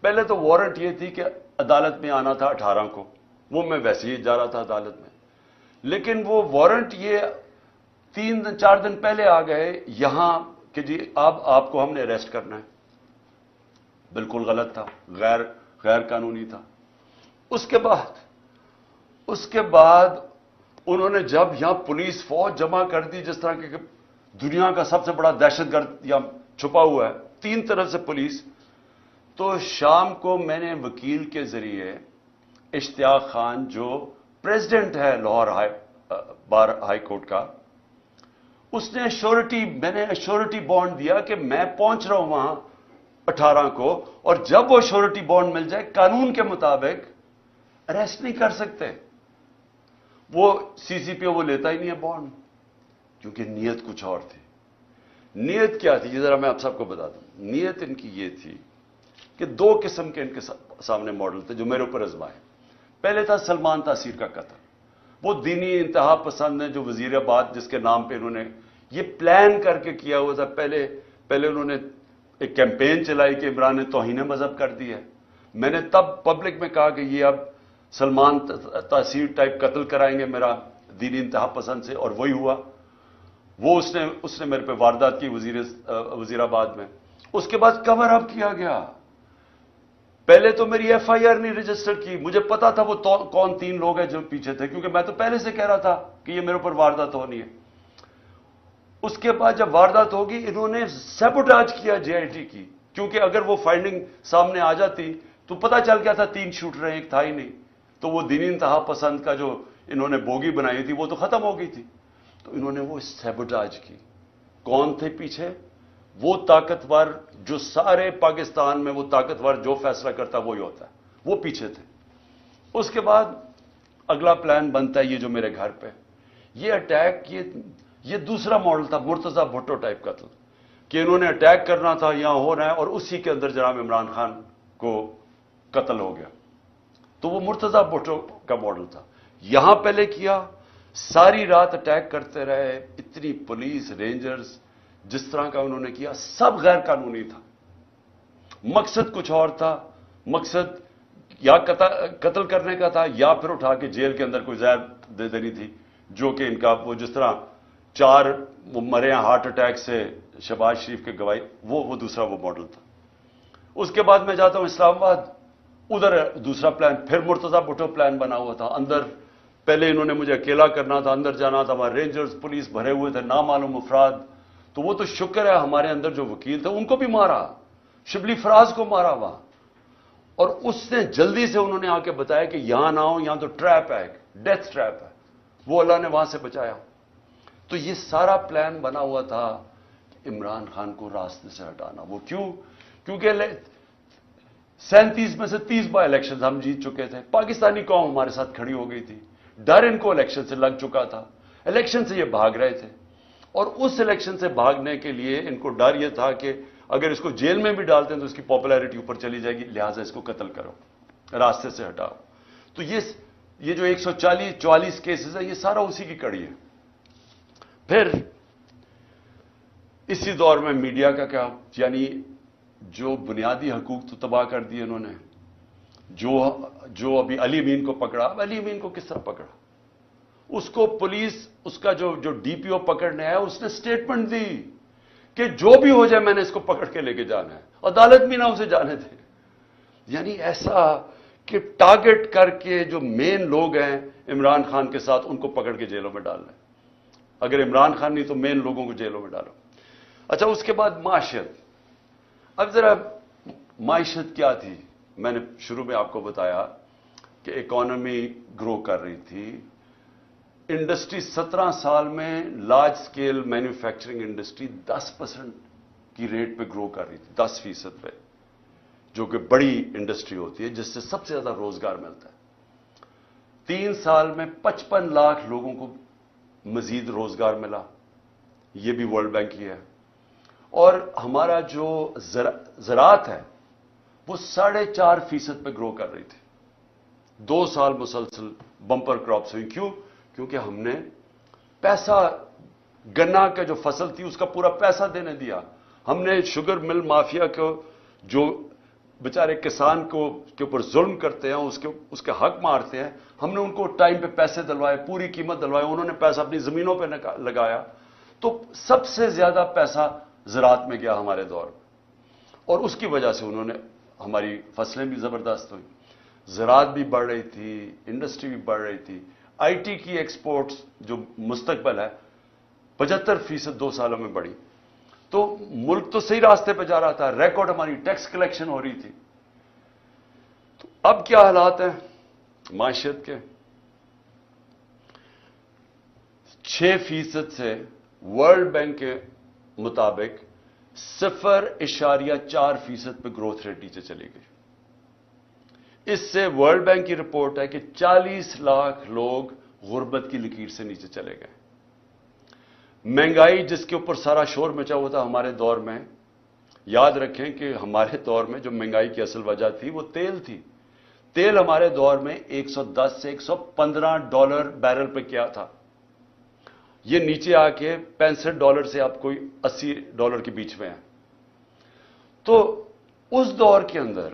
پہلے تو وارنٹ یہ تھی کہ عدالت میں آنا تھا 18 کو، وہ میں ویسے ہی جا رہا تھا عدالت میں. لیکن وہ وارنٹ یہ 3-4 دن پہلے آ گئے یہاں کہ جی آپ کو ہم نے اریسٹ کرنا ہے. بالکل غلط تھا، غیر قانونی تھا. اس کے بعد انہوں نے جب یہاں پولیس فوج جمع کر دی، جس طرح کہ دنیا کا سب سے بڑا دہشت گرد یہاں چھپا ہوا ہے، 3 طرف سے پولیس. تو شام کو میں نے وکیل کے ذریعے اشتیاق خان جو پریزیڈنٹ ہے لاہور بار ہائی کورٹ کا، اس نے میں نے ایشورٹی بانڈ دیا کہ میں پہنچ رہا ہوں وہاں 18 کو، اور جب وہ ایشورٹی بانڈ مل جائے قانون کے مطابق اریسٹ نہیں کر سکتے. وہ سی پی او وہ لیتا ہی نہیں ہے بانڈ، کیونکہ نیت کچھ اور تھی. نیت کیا تھی یہ ذرا میں آپ سب کو بتا دوں. نیت ان کی یہ تھی کہ 2 قسم کے ان کے سامنے ماڈل تھے جو میرے اوپر آزمائے. پہلے تھا سلمان تاثیر کا قتل. وہ دینی انتہا پسند ہیں جو وزیر آباد جس کے نام پہ انہوں نے یہ پلان کر کے کیا ہوا تھا. پہلے انہوں نے ایک کیمپین چلائی کہ عمران نے توہین مذہب کر دی ہے. میں نے تب پبلک میں کہا کہ یہ اب سلمان تاثیر ٹائپ قتل کرائیں گے میرا دینی انتہا پسند سے، اور وہی ہوا. وہ اس نے میرے پہ واردات کی وزیر آباد میں. اس کے بعد کور اپ کیا گیا. پہلے تو میری ایف آئی آر نہیں رجسٹر کی. مجھے پتا تھا وہ کون 3 لوگ ہیں جو پیچھے تھے، کیونکہ میں تو پہلے سے کہہ رہا تھا کہ یہ میرے اوپر واردات ہونی ہے. اس کے بعد جب واردات ہوگی انہوں نے سیبوٹاج کیا جے آئی ٹی کی، کیونکہ اگر وہ فائنڈنگ سامنے آ جاتی تو پتا چل گیا تھا 3 شوٹر ہیں، ایک تھا ہی نہیں. تو وہ دینی انتہا پسند کا جو انہوں نے بوگی بنائی تھی وہ تو ختم ہو گئی تھی. تو انہوں نے وہ سیبوٹاج کی. کون تھے پیچھے؟ وہ طاقتور جو سارے پاکستان میں وہ طاقتور جو فیصلہ کرتا وہی ہوتا ہے، وہ پیچھے تھے. اس کے بعد اگلا پلان بنتا ہے یہ جو میرے گھر پہ یہ اٹیک، یہ دوسرا ماڈل تھا مرتضی بھٹو ٹائپ قتل، کہ انہوں نے اٹیک کرنا تھا، یہاں ہو رہا ہے، اور اسی کے اندر جناب عمران خان کو قتل ہو گیا. تو وہ مرتضی بھٹو کا ماڈل تھا. یہاں پہلے کیا، ساری رات اٹیک کرتے رہے، اتنی پولیس رینجرز، جس طرح کا انہوں نے کیا سب غیر قانونی تھا. مقصد کچھ اور تھا. مقصد یا قتل کرنے کا تھا، یا پھر اٹھا کے جیل کے اندر کوئی زہر دے دینی تھی، جو کہ ان کا وہ جس طرح 4 وہ مرے ہیں ہارٹ اٹیک سے شہباز شریف کے گواہی، وہ دوسرا وہ ماڈل تھا. اس کے بعد میں جاتا ہوں اسلام آباد، ادھر دوسرا پلان، پھر مرتضی بھٹو پلان بنا ہوا تھا. اندر پہلے انہوں نے مجھے اکیلا کرنا تھا، اندر جانا تھا، وہاں رینجرز پولیس بھرے ہوئے تھے، نامعلوم افراد. تو وہ تو شکر ہے ہمارے اندر جو وکیل تھے ان کو بھی مارا، شبلی فراز کو مارا وہاں. اور اس نے جلدی سے انہوں نے آ کے بتایا کہ یہاں نہ ہو، یہاں تو ٹریپ ہے، ڈیتھ ٹریپ ہے. وہ اللہ نے وہاں سے بچایا. تو یہ سارا پلان بنا ہوا تھا عمران خان کو راستے سے ہٹانا. وہ کیونکہ 37 میں سے 30 بائی الیکشن ہم جیت چکے تھے. پاکستانی قوم ہمارے ساتھ کھڑی ہو گئی تھی. ڈر ان کو الیکشن سے لگ چکا تھا. الیکشن سے یہ بھاگ رہے تھے، اور اس الیکشن سے بھاگنے کے لیے ان کو ڈر یہ تھا کہ اگر اس کو جیل میں بھی ڈالتے ہیں تو اس کی پاپولیرٹی اوپر چلی جائے گی، لہٰذا اس کو قتل کرو، راستے سے ہٹاؤ. تو یہ جو 144 کیسز ہیں یہ سارا اسی کی کڑی ہے. پھر اسی دور میں میڈیا کا کیا، یعنی جو بنیادی حقوق تو تباہ کر دیے انہوں نے. جو ابھی علی امین کو پکڑا، علی امین کو کس طرح پکڑا؟ اس کو پولیس، اس کا جو ڈی پی او پکڑنے آیا، اس نے سٹیٹمنٹ دی کہ جو بھی ہو جائے میں نے اس کو پکڑ کے لے کے جانا ہے، عدالت بھی نہ اسے جانے دے. یعنی ایسا کہ ٹارگٹ کر کے جو مین لوگ ہیں عمران خان کے ساتھ، ان کو پکڑ کے جیلوں میں ڈالنا ہے. اگر عمران خان نہیں تو مین لوگوں کو جیلوں میں ڈالو. اچھا، اس کے بعد معاشیت. اب ذرا معیشت کیا تھی؟ میں نے شروع میں آپ کو بتایا کہ اکانومی گرو کر رہی تھی. انڈسٹری 17 سال میں لارج سکیل مینوفیکچرنگ انڈسٹری 10% کی ریٹ پہ گرو کر رہی تھی، 10% پہ، جو کہ بڑی انڈسٹری ہوتی ہے جس سے سب سے زیادہ روزگار ملتا ہے. 3 سال میں 55 لاکھ لوگوں کو مزید روزگار ملا. یہ بھی ورلڈ بینک کی ہے. اور ہمارا جو زراعت ہے وہ 4.5% پہ گرو کر رہی تھی. 2 سال مسلسل بمپر کراپس ہوئی. کیوں؟ کیونکہ ہم نے پیسہ، گنا کا جو فصل تھی اس کا پورا پیسہ دینے دیا. ہم نے شوگر مل مافیا کو، جو بیچارے کسان کو کے اوپر ظلم کرتے ہیں، اس کے حق مارتے ہیں، ہم نے ان کو ٹائم پہ پیسے دلوائے، پوری قیمت دلوائے. انہوں نے پیسہ اپنی زمینوں پہ لگایا. تو سب سے زیادہ پیسہ زراعت میں گیا ہمارے دور میں، اور اس کی وجہ سے انہوں نے، ہماری فصلیں بھی زبردست ہوئی، زراعت بھی بڑھ رہی تھی، انڈسٹری بھی بڑھ رہی تھی. آئی ٹی کی ایکسپورٹس جو مستقبل ہے 75% 2 سالوں میں بڑھی. تو ملک تو صحیح راستے پہ جا رہا تھا، ریکارڈ ہماری ٹیکس کلیکشن ہو رہی تھی. تو اب کیا حالات ہیں معیشت کے؟ 6% سے ورلڈ بینک کے مطابق 0.4% پہ گروتھ ریٹ نیچے چلی گئی. اس سے ورلڈ بینک کی رپورٹ ہے کہ 40 لاکھ لوگ غربت کی لکیر سے نیچے چلے گئے. مہنگائی جس کے اوپر سارا شور مچا ہوا تھا ہمارے دور میں، یاد رکھیں کہ ہمارے دور میں جو مہنگائی کی اصل وجہ تھی وہ تیل تھی. تیل ہمارے دور میں 110 سے $115 بیرل پہ کیا تھا. یہ نیچے آ کے $65 سے آپ کوئی $80 کے بیچ میں ہے. تو اس دور کے اندر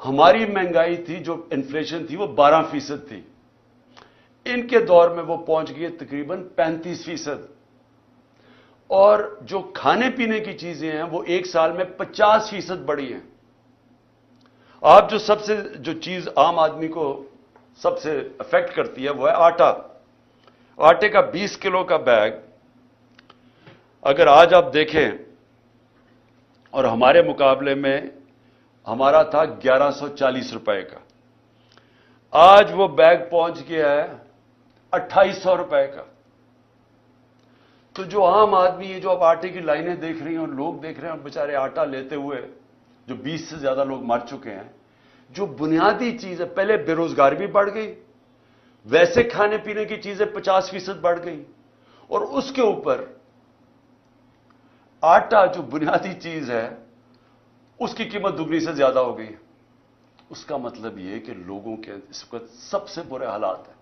ہماری مہنگائی تھی، جو انفلیشن تھی، وہ 12% تھی. ان کے دور میں وہ پہنچ گئی تقریباً 35%. اور جو کھانے پینے کی چیزیں ہیں وہ 1 سال میں 50% بڑھی ہیں. آپ جو چیز عام آدمی کو سب سے افیکٹ کرتی ہے وہ ہے آٹا. آٹے کا 20 کلو کا بیگ اگر آج آپ دیکھیں، اور ہمارے مقابلے میں ہمارا تھا 1140 روپے کا، آج وہ بیگ پہنچ گیا ہے 2800 روپے کا. تو جو عام آدمی ہے، جو اب آٹے کی لائنیں دیکھ رہی ہیں اور لوگ دیکھ رہے ہیں بیچارے آٹا لیتے ہوئے، جو 20 سے زیادہ لوگ مر چکے ہیں. جو بنیادی چیز ہے، پہلے بے روزگاری بھی بڑھ گئی، ویسے کھانے پینے کی چیزیں 50% بڑھ گئی، اور اس کے اوپر آٹا جو بنیادی چیز ہے اس کی قیمت دگنی سے زیادہ ہو گئی. اس کا مطلب یہ کہ لوگوں کے اس وقت سب سے برے حالات ہیں،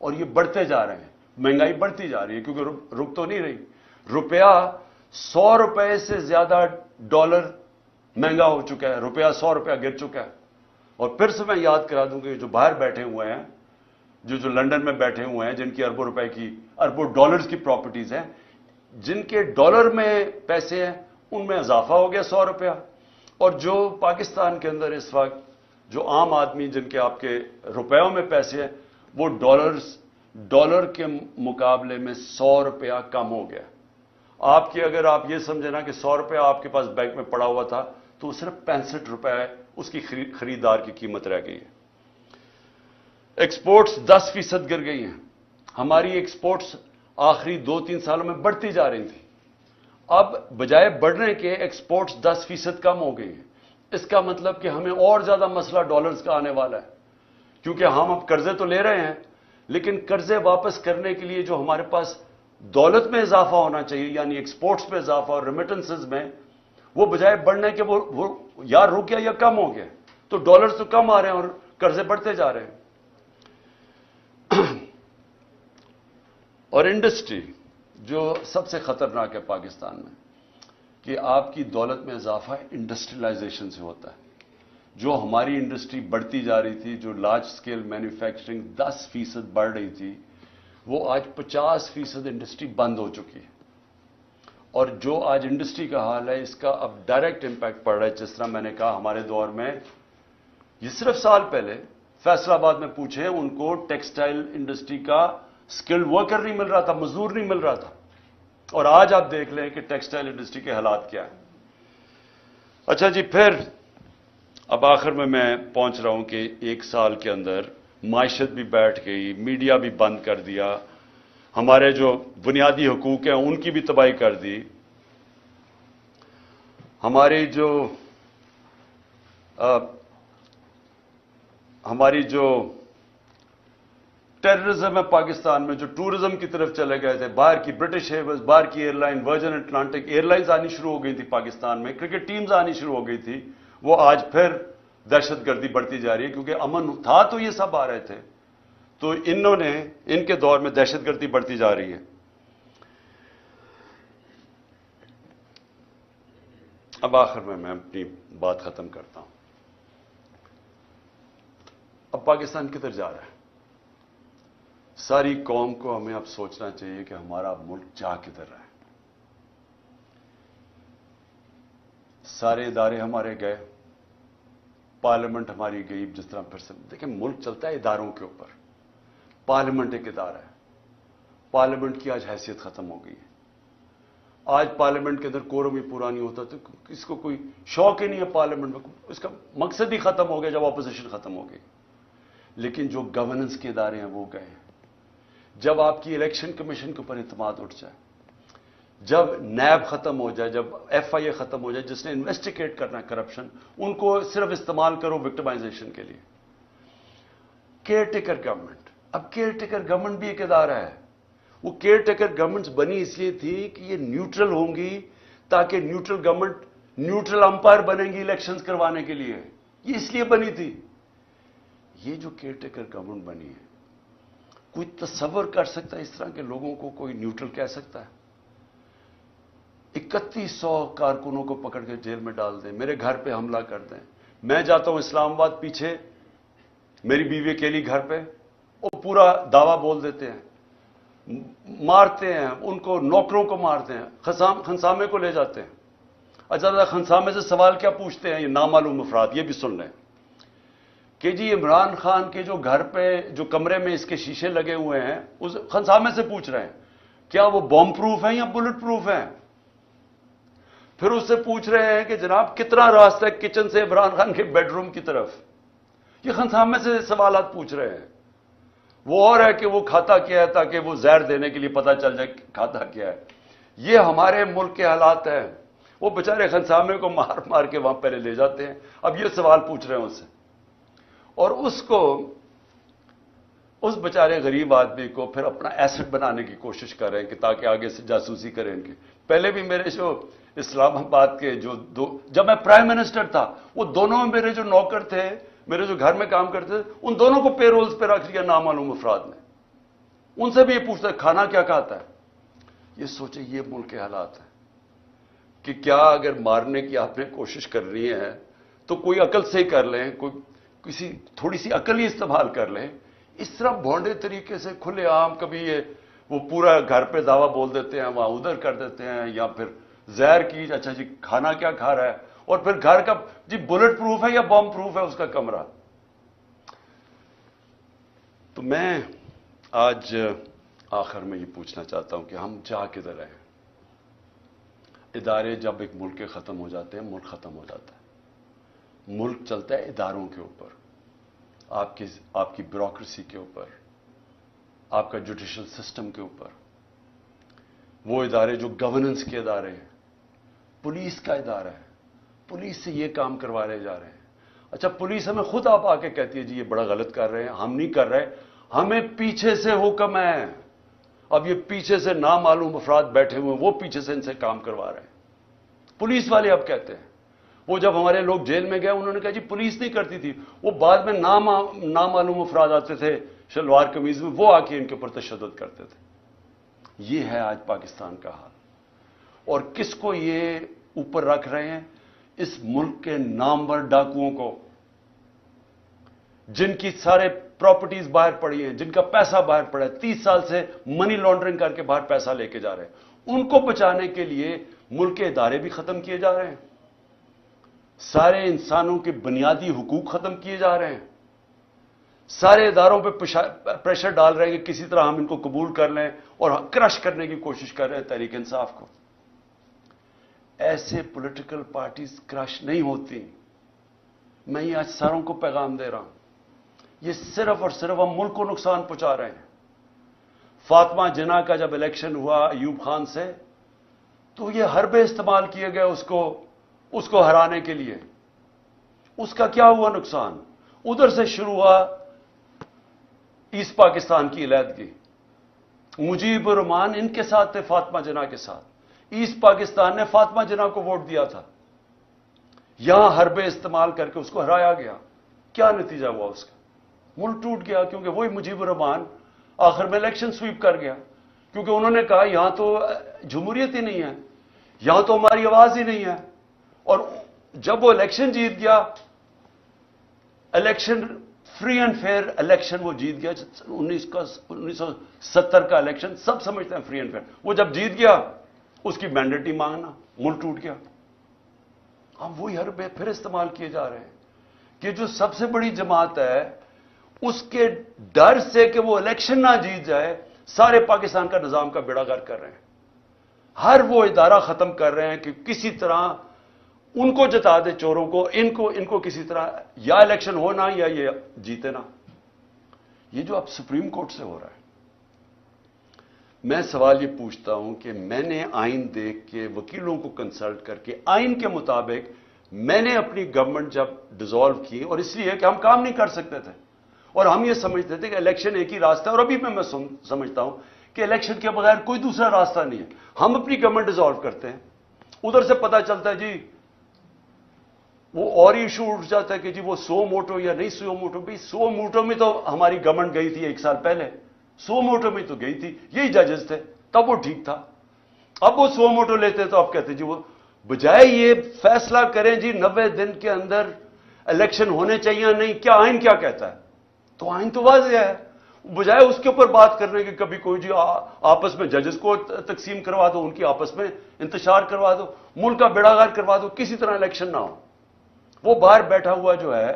اور یہ بڑھتے جا رہے ہیں. مہنگائی بڑھتی جا رہی ہے کیونکہ رک تو نہیں رہی. روپیہ 100 روپے سے زیادہ ڈالر مہنگا ہو چکا ہے. روپیہ 100 روپیہ گر چکا ہے. اور پھر سے میں یاد کرا دوں کہ جو باہر بیٹھے ہوئے ہیں، جو لنڈن میں بیٹھے ہوئے ہیں، جن کی اربوں ڈالرز کی پراپرٹیز ہیں، جن کے ڈالر میں پیسے ہیں، ان میں اضافہ ہو گیا 100 روپیہ. اور جو پاکستان کے اندر اس وقت جو عام آدمی جن کے آپ کے روپیوں میں پیسے ہیں، وہ ڈالر کے مقابلے میں 100 روپیہ کم ہو گیا. اگر آپ یہ سمجھیں نا کہ 100 روپیہ آپ کے پاس بینک میں پڑا ہوا تھا، تو صرف 65 روپے اس کی خریدار کی قیمت رہ گئی ہے. ایکسپورٹس 10% گر گئی ہیں. ہماری ایکسپورٹس آخری 2-3 سالوں میں بڑھتی جا رہی تھی. اب بجائے بڑھنے کے ایکسپورٹس 10% کم ہو گئی ہیں. اس کا مطلب کہ ہمیں اور زیادہ مسئلہ ڈالرز کا آنے والا ہے، کیونکہ ہم اب قرضے تو لے رہے ہیں، لیکن قرضے واپس کرنے کے لیے جو ہمارے پاس دولت میں اضافہ ہونا چاہیے، یعنی ایکسپورٹس میں اضافہ اور ریمیٹنسز میں، وہ بجائے بڑھنے کے وہ یا رک گیا یا کم ہو گیا. تو ڈالرز تو کم آ رہے ہیں اور قرضے بڑھتے جا رہے ہیں. اور انڈسٹری جو سب سے خطرناک ہے پاکستان میں، کہ آپ کی دولت میں اضافہ انڈسٹریلائزیشن سے ہوتا ہے. جو ہماری انڈسٹری بڑھتی جا رہی تھی, جو لارج سکیل مینوفیکچرنگ 10% بڑھ رہی تھی, وہ آج 50% انڈسٹری بند ہو چکی ہے. اور جو آج انڈسٹری کا حال ہے, اس کا اب ڈائریکٹ امپیکٹ پڑ رہا ہے. جس طرح میں نے کہا, ہمارے دور میں یہ صرف سال پہلے فیصل آباد میں پوچھیں, ان کو ٹیکسٹائل انڈسٹری کا اسکلڈ ورکر نہیں مل رہا تھا, مزدور نہیں مل رہا تھا. اور آج آپ دیکھ لیں کہ ٹیکسٹائل انڈسٹری کے حالات کیا ہیں. اچھا جی, پھر اب آخر میں پہنچ رہا ہوں کہ 1 سال کے اندر معیشت بھی بیٹھ گئی, میڈیا بھی بند کر دیا, ہمارے جو بنیادی حقوق ہیں ان کی بھی تباہی کر دی, ہماری جو ٹیررزم ہے پاکستان میں, جو ٹورزم کی طرف چلے گئے تھے, باہر کی برٹش ایئرویز, باہر کی airline, Virgin Atlantic airlines آنی شروع ہو گئی تھی پاکستان میں, کرکٹ ٹیمز آنی شروع ہو گئی تھی, وہ آج پھر دہشت گردی بڑھتی جا رہی ہے. کیونکہ امن تھا تو یہ سب آ رہے تھے, تو ان کے دور میں دہشت گردی بڑھتی جا رہی ہے. اب آخر میں اپنی بات ختم کرتا ہوں. اب پاکستان کدھر جا رہا ہے؟ ساری قوم کو ہمیں اب سوچنا چاہیے کہ ہمارا ملک جا کدھر رہا ہے. سارے ادارے ہمارے گئے, پارلیمنٹ ہماری گئی. جس طرح پھر سے دیکھیں, ملک چلتا ہے اداروں کے اوپر. پارلیمنٹ ایک ادارہ ہے, پارلیمنٹ کی آج حیثیت ختم ہو گئی ہے. آج پارلیمنٹ کے اندر کورم ہی پورا نہیں ہوتا, تو اس کو کوئی شوق ہی نہیں ہے پارلیمنٹ میں, اس کا مقصد ہی ختم ہو گیا جب اپوزیشن ختم ہو گئی. لیکن جو گورننس کے ادارے ہیں وہ گئے ہیں. جب آپ کی الیکشن کمیشن کے اوپر اعتماد اٹھ جائے, جب نیب ختم ہو جائے, جب ایف آئی اے ختم ہو جائے جس نے انویسٹیگیٹ کرنا ہے کرپشن, ان کو صرف استعمال کرو وکٹمائزیشن کے لیے. کیئر ٹیکر گورنمنٹ, اب کیئر ٹیکر گورنمنٹ بھی ایک ادارہ ہے. وہ کیئر ٹیکر گورنمنٹس بنی اس لیے تھی کہ یہ نیوٹرل ہوں گی, تاکہ نیوٹرل گورنمنٹ نیوٹرل امپائر بنیں گی الیکشنز کروانے کے لیے. یہ اس لیے بنی تھی. یہ جو کیئر ٹیکر گورنمنٹ بنی ہے, کوئی تصور کر سکتا ہے اس طرح کے لوگوں کو کوئی نیوٹرل کہہ سکتا ہے؟ 3100 کارکنوں کو پکڑ کے جیل میں ڈال دیں, میرے گھر پہ حملہ کر دیں. میں جاتا ہوں اسلام آباد, پیچھے میری بیوی اکیلی گھر پہ, وہ پورا دعویٰ بول دیتے ہیں, مارتے ہیں ان کو, نوکروں کو مارتے ہیں, خنسامے کو لے جاتے ہیں. اچھا, خنسامے سے سوال کیا پوچھتے ہیں یہ نامعلوم افراد؟ یہ بھی سن لیں کہ جی عمران خان کے جو گھر پہ جو کمرے میں اس کے شیشے لگے ہوئے ہیں, اس خنسامے سے پوچھ رہے ہیں کیا وہ بم پروف ہیں یا بلٹ پروف ہیں. پھر اس سے پوچھ رہے ہیں کہ جناب کتنا راستہ ہے کچن سے عمران خان کے بیڈ روم کی طرف. یہ خنسامے سے سوالات پوچھ رہے ہیں. وہ اور ہے کہ وہ کھاتا کیا ہے, تاکہ وہ زہر دینے کے لیے پتہ چل جائے کھاتا کیا ہے. یہ ہمارے ملک کے حالات ہیں. وہ بیچارے خنسامے کو مار مار کے وہاں پہلے لے جاتے ہیں, اب یہ سوال پوچھ رہے ہیں اس سے, اور اس بیچارے غریب آدمی کو پھر اپنا ایسٹ بنانے کی کوشش کر رہے ہیں کہ تاکہ آگے سے جاسوسی کریں ان کی. پہلے بھی میرے جو اسلام آباد کے جب میں پرائم منسٹر تھا, وہ دونوں میرے جو نوکر تھے, میرے جو گھر میں کام کرتے تھے, ان دونوں کو پے رولز پہ رکھ لیا نامعلوم افراد نے. ان سے بھی یہ پوچھتا ہے کھانا کیا کھاتا ہے. یہ سوچیں, یہ ملک کے حالات ہیں کہ کیا اگر مارنے کی آپ نے کوشش کر رہی ہے تو کوئی عقل سے ہی کر لیں, کسی تھوڑی سی عقل ہی استعمال کر لیں. اس طرح بھونڈے طریقے سے کھلے عام کبھی وہ پورا گھر پہ دعویٰ بول دیتے ہیں, وہاں ادھر کر دیتے ہیں, یا پھر زہر کی, اچھا جی کھانا کیا کھا رہا ہے, اور پھر گھر کا جی بلٹ پروف ہے یا بم پروف ہے اس کا کمرہ. تو میں آج آخر میں یہ پوچھنا چاہتا ہوں کہ ہم جا کدھر رہے ہیں. ادارے جب ایک ملک کے ختم ہو جاتے ہیں, ملک ختم ہو جاتا ہے. ملک چلتا ہے اداروں کے اوپر, آپ کی بیوروکریسی کے اوپر, آپ کا جوڈیشل سسٹم کے اوپر. وہ ادارے جو گورننس کے ادارے ہیں, پولیس کا ادارہ ہے, پولیس سے یہ کام کروانے جا رہے ہیں. اچھا, پولیس ہمیں خود آپ آ کے کہتی ہے جی یہ بڑا غلط کر رہے ہیں, ہم نہیں کر رہے, ہمیں پیچھے سے حکم ہے. اب یہ پیچھے سے نامعلوم افراد بیٹھے ہوئے ہیں, وہ پیچھے سے ان سے کام کروا رہے ہیں. پولیس والے اب کہتے ہیں. وہ جب ہمارے لوگ جیل میں گئے, انہوں نے کہا جی پولیس نہیں کرتی تھی, وہ بعد میں نامعلوم افراد آتے تھے شلوار قمیض میں, وہ آ کے ان کے اوپر تشدد کرتے تھے. یہ ہے آج پاکستان کا حال. اور کس کو یہ اوپر رکھ رہے ہیں؟ اس ملک کے نامور ڈاکوؤں کو, جن کی سارے پراپرٹیز باہر پڑی ہیں, جن کا پیسہ باہر پڑا ہے, 30 سال سے منی لانڈرنگ کر کے باہر پیسہ لے کے جا رہے ہیں, ان کو بچانے کے لیے ملک کے ادارے بھی ختم کیے جا رہے ہیں, سارے انسانوں کے بنیادی حقوق ختم کیے جا رہے ہیں, سارے اداروں پہ پریشر ڈال رہے ہیں کہ کسی طرح ہم ان کو قبول کر لیں اور کرش کرنے کی کوشش کر رہے ہیں تحریک انصاف کو. ایسے پولیٹیکل پارٹیز کرش نہیں ہوتی. میں یہ آج ساروں کو پیغام دے رہا ہوں, یہ صرف اور صرف ہم ملک کو نقصان پہنچا رہے ہیں. فاطمہ جناح کا جب الیکشن ہوا ایوب خان سے, تو یہ حربے استعمال کیے گئے اس کو ہرانے کے لیے. اس کا کیا ہوا نقصان؟ ادھر سے شروع ہوا ایسٹ پاکستان کی علیحدگی. مجیب الرحمان ان کے ساتھ تھے, فاطمہ جناح کے ساتھ. ایسٹ پاکستان نے فاطمہ جناح کو ووٹ دیا تھا. یہاں حربے استعمال کر کے اس کو ہرایا گیا. کیا نتیجہ ہوا اس کا؟ ملک ٹوٹ گیا, کیونکہ وہی مجیب الرحمان آخر میں الیکشن سویپ کر گیا, کیونکہ انہوں نے کہا یہاں تو جمہوریت ہی نہیں ہے, یہاں تو ہماری آواز ہی نہیں ہے. اور جب وہ الیکشن جیت گیا, election free and fair election وہ جیت گیا, 1970 کا الیکشن سب سمجھتے ہیں فری اینڈ فیئر. وہ جب جیت گیا اس کی مینڈیٹ ہی مانگنا, ملک ٹوٹ گیا. اب وہی حربے پھر استعمال کیے جا رہے ہیں کہ جو سب سے بڑی جماعت ہے اس کے ڈر سے کہ وہ الیکشن نہ جیت جائے, سارے پاکستان کا نظام کا بیڑا غرق کر رہے ہیں. ہر وہ ادارہ ختم کر رہے ہیں کہ کسی طرح ان کو جتا دے, چوروں کو, ان کو کسی طرح یا الیکشن ہونا یا یہ جیتے نا. یہ جو اب سپریم کورٹ سے ہو رہا ہے, میں سوال یہ پوچھتا ہوں کہ میں نے آئین دیکھ کے, وکیلوں کو کنسلٹ کر کے, آئین کے مطابق میں نے اپنی گورنمنٹ جب ڈیزالو کی, اور اس لیے کہ ہم کام نہیں کر سکتے تھے اور ہم یہ سمجھتے تھے کہ الیکشن ایک ہی راستہ ہے, اور ابھی میں سمجھتا ہوں کہ الیکشن کے بغیر کوئی دوسرا راستہ نہیں ہے. ہم اپنی گورنمنٹ ڈیزالو کرتے ہیں, ادھر سے پتا چلتا ہے جی وہ اور ایشو اٹھ جاتا ہے کہ جی وہ 100 موٹو یا نہیں 100 موٹو. بھی 100 موٹو میں تو ہماری گورنمنٹ گئی تھی 1 سال پہلے, 100 موٹو میں تو گئی تھی, یہی ججز تھے, تب وہ ٹھیک تھا. اب وہ 100 موٹو لیتے تو اب کہتے جی وہ بجائے یہ فیصلہ کریں جی 90 دن کے اندر الیکشن ہونے چاہیے یا نہیں, کیا آئین کیا کہتا ہے؟ تو آئین تو واضح ہے. بجائے اس کے اوپر بات کرنے کہ کبھی کوئی جی آپس میں ججز کو تقسیم کروا دو, ان کی آپس میں انتشار کروا دو, ملک کا بیڑا غرق کروا دو, کسی طرح الیکشن نہ ہو. وہ باہر بیٹھا ہوا جو ہے,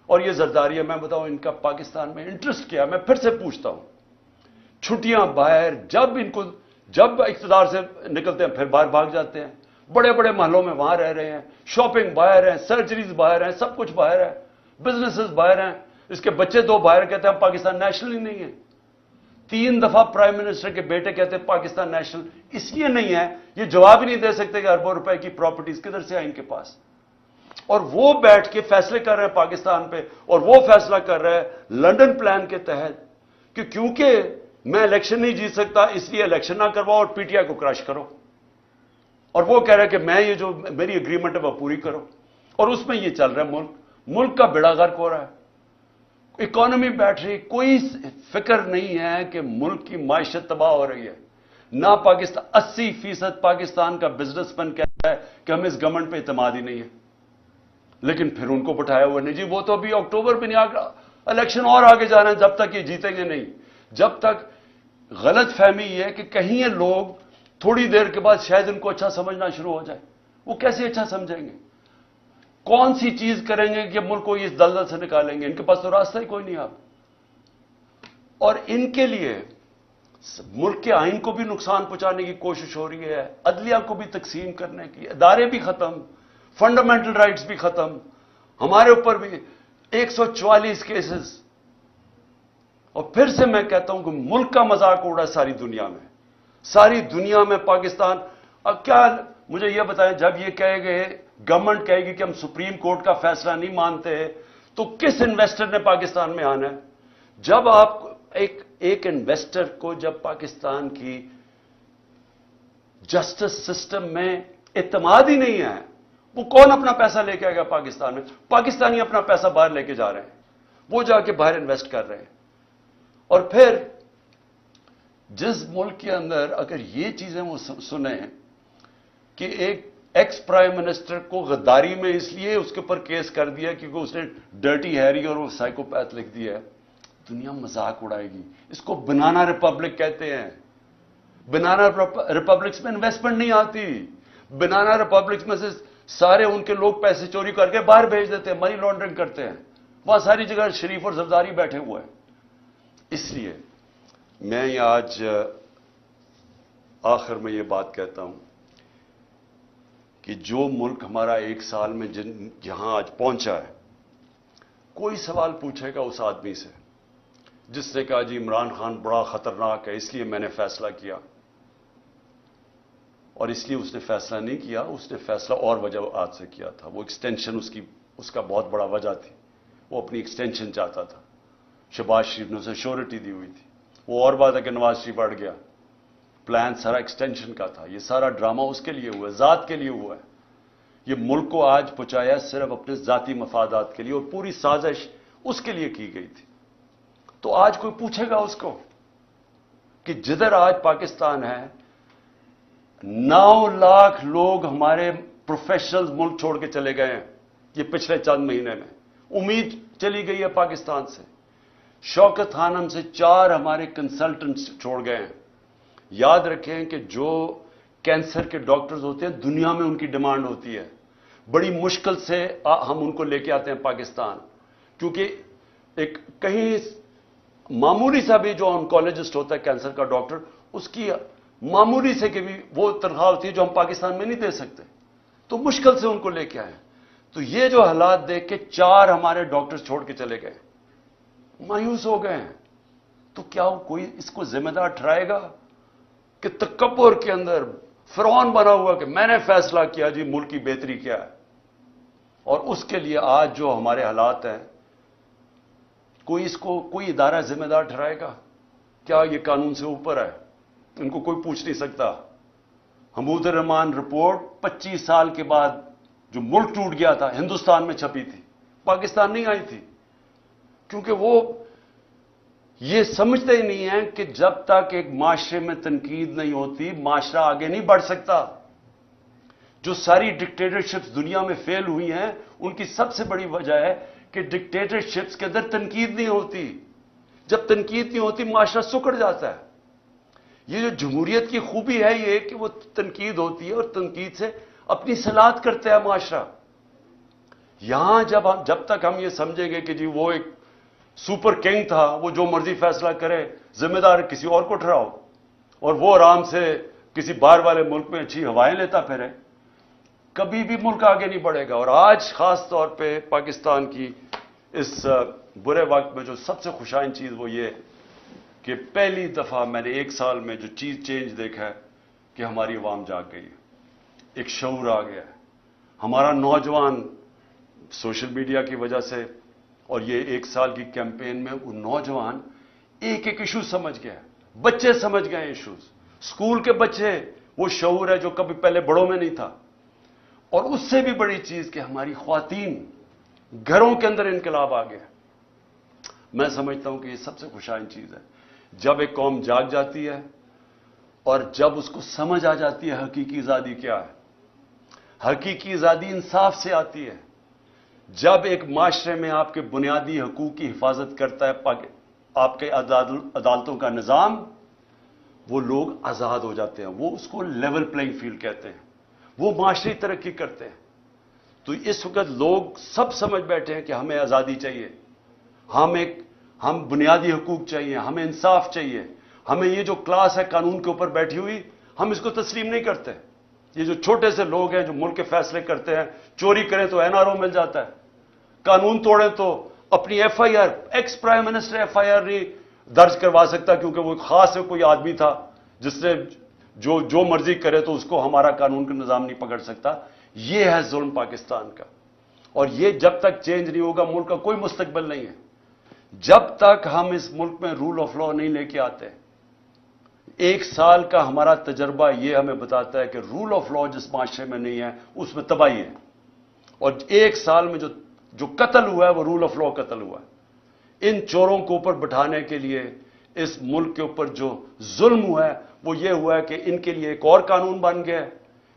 اور یہ زرداری, میں بتاؤں ان کا پاکستان میں انٹرسٹ کیا. میں پھر سے پوچھتا ہوں, چھٹیاں باہر, جب اقتدار سے نکلتے ہیں پھر باہر بھاگ جاتے ہیں, بڑے بڑے محلوں میں وہاں رہ رہے ہیں, شاپنگ باہر ہے, سرجریز باہر ہیں, سب کچھ باہر ہے, بزنسز باہر ہیں, اس کے بچے 2 باہر کہتے ہیں پاکستان نیشنل ہی نہیں ہے. 3 دفعہ پرائم منسٹر کے بیٹے کہتے ہیں پاکستان نیشنل اس لیے نہیں ہے, یہ جواب ہی نہیں دے سکتے کہ اربوں روپے کی پراپرٹیز کدھر سے آئیں ان کے پاس. اور وہ بیٹھ کے فیصلے کر رہے ہیں پاکستان پہ, اور وہ فیصلہ کر رہے ہیں لنڈن پلان کے تحت کہ کیونکہ میں الیکشن نہیں جیت سکتا اس لیے الیکشن نہ کرواؤ اور پی ٹی آئی کو کرش کرو. اور وہ کہہ رہے ہیں کہ میں یہ جو میری اگریمنٹ ہے وہ پوری کرو, اور اس میں یہ چل رہا ہے, ملک کا بیڑا غرق ہو رہا ہے, اکانومی بیٹھ رہی, کوئی فکر نہیں ہے کہ ملک کی معیشت تباہ ہو رہی ہے. نہ پاکستان, 80% پاکستان کا بزنس مین کہتا ہے کہ ہمیں اس گورنمنٹ پہ اعتماد ہی نہیں ہے, لیکن پھر ان کو بٹھایا ہوا نہیں جی وہ تو ابھی اکتوبر میں نہیں آ گیا, الیکشن اور آگے جا رہے ہیں, جب تک یہ جیتیں گے نہیں. جب تک غلط فہمی یہ ہے کہ کہیں یہ لوگ تھوڑی دیر کے بعد شاید ان کو اچھا سمجھنا شروع ہو جائے. وہ کیسے اچھا سمجھیں گے؟ کون سی چیز کریں گے کہ ملک کو اس دلدل سے نکالیں گے؟ ان کے پاس تو راستہ ہی کوئی نہیں. آپ اور ان کے لیے ملک کے آئین کو بھی نقصان پہنچانے کی کوشش ہو رہی ہے, عدلیہ کو بھی تقسیم کرنے کی, ادارے بھی ختم, فنڈامنٹل رائٹس بھی ختم, ہمارے اوپر بھی 144 کیسز. اور پھر سے میں کہتا ہوں کہ ملک کا مذاق اڑا ساری دنیا میں, ساری دنیا میں پاکستان. اب کیا مجھے یہ بتائیں, جب یہ کہے گئے گورنمنٹ کہے گی کہ ہم سپریم کورٹ کا فیصلہ نہیں مانتے, تو کس انویسٹر نے پاکستان میں آنا ہے؟ جب آپ ایک انویسٹر کو جب پاکستان کی جسٹس سسٹم میں اعتماد ہی نہیں ہے, وہ کون اپنا پیسہ لے کے آئے گا پاکستان میں؟ پاکستانی اپنا پیسہ باہر لے کے جا رہے ہیں, وہ جا کے باہر انویسٹ کر رہے ہیں. اور پھر جس ملک کے اندر اگر یہ چیزیں وہ سنیں کہ ایک ایکس پرائم منسٹر کو غداری میں اس لیے اس کے اوپر کیس کر دیا کیونکہ اس نے ڈرٹی ہیری اور وہ سائیکوپیتھ لکھ دیا ہے. دنیا مذاق اڑائے گی. اس کو بنانا ریپبلک کہتے ہیں. بنانا ریپبلکس میں انویسٹمنٹ نہیں آتی. بنانا ریپبلکس میں سے سارے ان کے لوگ پیسے چوری کر کے باہر بھیج دیتے ہیں, منی لانڈرنگ کرتے ہیں. وہاں ساری جگہ شریف اور زرداری بیٹھے ہوئے ہیں. اس لیے میں آج آخر میں یہ بات کہتا ہوں کہ جو ملک ہمارا ایک سال میں جہاں آج پہنچا ہے, کوئی سوال پوچھے گا اس آدمی سے جس نے کہا جی عمران خان بڑا خطرناک ہے اس لیے میں نے فیصلہ کیا, اور اس لیے اس نے فیصلہ نہیں کیا, اس نے فیصلہ اور وجوہات سے کیا تھا. وہ ایکسٹینشن اس کا بہت بڑا وجہ تھی. وہ اپنی ایکسٹینشن چاہتا تھا. شہباز شریف نے اسے شیورٹی دی ہوئی تھی. وہ اور بات ہے کہ نواز شریف اڑ گیا. پلان سارا ایکسٹینشن کا تھا. یہ سارا ڈرامہ اس کے لیے ہوا ہے, ذات کے لیے ہوا ہے. یہ ملک کو آج پہنچایا صرف اپنے ذاتی مفادات کے لیے, اور پوری سازش اس کے لیے کی گئی تھی. تو آج کوئی پوچھے گا اس کو کہ جدھر آج پاکستان ہے 9 لاکھ لوگ ہمارے پروفیشنل ملک چھوڑ کے چلے گئے ہیں یہ پچھلے چند مہینے میں. امید چلی گئی ہے پاکستان سے. شوکت خانم سے 4 ہمارے کنسلٹنٹس چھوڑ گئے ہیں. یاد رکھیں کہ جو کینسر کے ڈاکٹرز ہوتے ہیں دنیا میں ان کی ڈیمانڈ ہوتی ہے. بڑی مشکل سے ہم ان کو لے کے آتے ہیں پاکستان, کیونکہ ایک کہیں معمولی سا بھی جو آنکولوجسٹ ہوتا ہے کینسر کا ڈاکٹر, اس کی معمولی سے کہ بھی وہ تنخواہ ہوتی ہے جو ہم پاکستان میں نہیں دے سکتے, تو مشکل سے ان کو لے کے آئے. تو یہ جو حالات دیکھ کے 4 ہمارے ڈاکٹر چھوڑ کے چلے گئے, مایوس ہو گئے ہیں. تو کیا کوئی اس کو ذمہ دار ٹھہرائے گا کہ تکبر کے اندر فرعون بنا ہوا کہ میں نے فیصلہ کیا جی ملک کی بہتری کیا ہے, اور اس کے لیے آج جو ہمارے حالات ہیں کوئی اس کو کوئی ادارہ ذمہ دار ٹھہرائے گا؟ کیا یہ قانون سے اوپر ہے؟ ان کو کوئی پوچھ نہیں سکتا. حمود الرحمان رپورٹ 25 سال کے بعد جو ملک ٹوٹ گیا تھا ہندوستان میں چھپی تھی, پاکستان نہیں آئی تھی, کیونکہ وہ یہ سمجھتے ہی نہیں ہیں کہ جب تک ایک معاشرے میں تنقید نہیں ہوتی معاشرہ آگے نہیں بڑھ سکتا. جو ساری ڈکٹیٹرشپس دنیا میں فیل ہوئی ہیں ان کی سب سے بڑی وجہ ہے کہ ڈکٹیٹرشپس کے اندر تنقید نہیں ہوتی. جب تنقید نہیں ہوتی معاشرہ سکڑ جاتا ہے. یہ جو جمہوریت کی خوبی ہے یہ کہ وہ تنقید ہوتی ہے اور تنقید سے اپنی صلاحیت کرتا ہے معاشرہ. یہاں جب تک ہم یہ سمجھیں گے کہ جی وہ ایک سپر کنگ تھا, وہ جو مرضی فیصلہ کرے, ذمہ دار کسی اور کو ٹھہراؤ, اور وہ آرام سے کسی باہر والے ملک میں اچھی ہوائیں لیتا پھرے, کبھی بھی ملک آگے نہیں بڑھے گا. اور آج خاص طور پہ پاکستان کی اس برے وقت میں جو سب سے خوشائن چیز وہ یہ کہ پہلی دفعہ میں نے 1 سال میں جو چیز چینج دیکھا ہے کہ ہماری عوام جاگ گئی ہے, ایک شعور آ گیا ہے. ہمارا نوجوان سوشل میڈیا کی وجہ سے اور یہ 1 سال کی کیمپین میں وہ نوجوان ایک ایشو سمجھ گیا, بچے سمجھ گئے ایشوز, اسکول کے بچے, وہ شعور ہے جو کبھی پہلے بڑوں میں نہیں تھا. اور اس سے بھی بڑی چیز کہ ہماری خواتین گھروں کے اندر انقلاب آ گیا. میں سمجھتا ہوں کہ یہ سب سے خوشائن چیز ہے جب ایک قوم جاگ جاتی ہے اور جب اس کو سمجھ آ جاتی ہے حقیقی آزادی کیا ہے. حقیقی آزادی انصاف سے آتی ہے جب ایک معاشرے میں آپ کے بنیادی حقوق کی حفاظت کرتا ہے آپ کے عدالتوں کا نظام, وہ لوگ آزاد ہو جاتے ہیں. وہ اس کو لیول پلینگ فیلڈ کہتے ہیں, وہ معاشری ترقی کرتے ہیں. تو اس وقت لوگ سب سمجھ بیٹھے ہیں کہ ہمیں آزادی چاہیے, ہم بنیادی حقوق چاہیے, ہمیں انصاف چاہیے. ہمیں یہ جو کلاس ہے قانون کے اوپر بیٹھی ہوئی ہم اس کو تسلیم نہیں کرتے. یہ جو چھوٹے سے لوگ ہیں جو ملک کے فیصلے کرتے ہیں, چوری کریں تو NRO مل جاتا ہے, قانون توڑیں تو اپنی FIR, ex prime minister FIR نہیں درج کروا سکتا کیونکہ وہ خاص کوئی آدمی تھا جس نے جو مرضی کرے تو اس کو ہمارا قانون کا نظام نہیں پکڑ سکتا. یہ ہے ظلم پاکستان کا, اور یہ جب تک چینج نہیں ہوگا ملک کا کوئی مستقبل نہیں ہے. جب تک ہم اس ملک میں رول آف لا نہیں لے کے آتے. 1 سال کا ہمارا تجربہ یہ ہمیں بتاتا ہے کہ رول آف لا جس معاشرے میں نہیں ہے اس میں تباہی ہے. اور 1 سال میں جو قتل ہوا ہے وہ رول آف لا قتل ہوا ہے. ان چوروں کو اوپر بٹھانے کے لیے اس ملک کے اوپر جو ظلم ہوا ہے وہ یہ ہوا ہے کہ ان کے لیے ایک اور قانون بن گیا,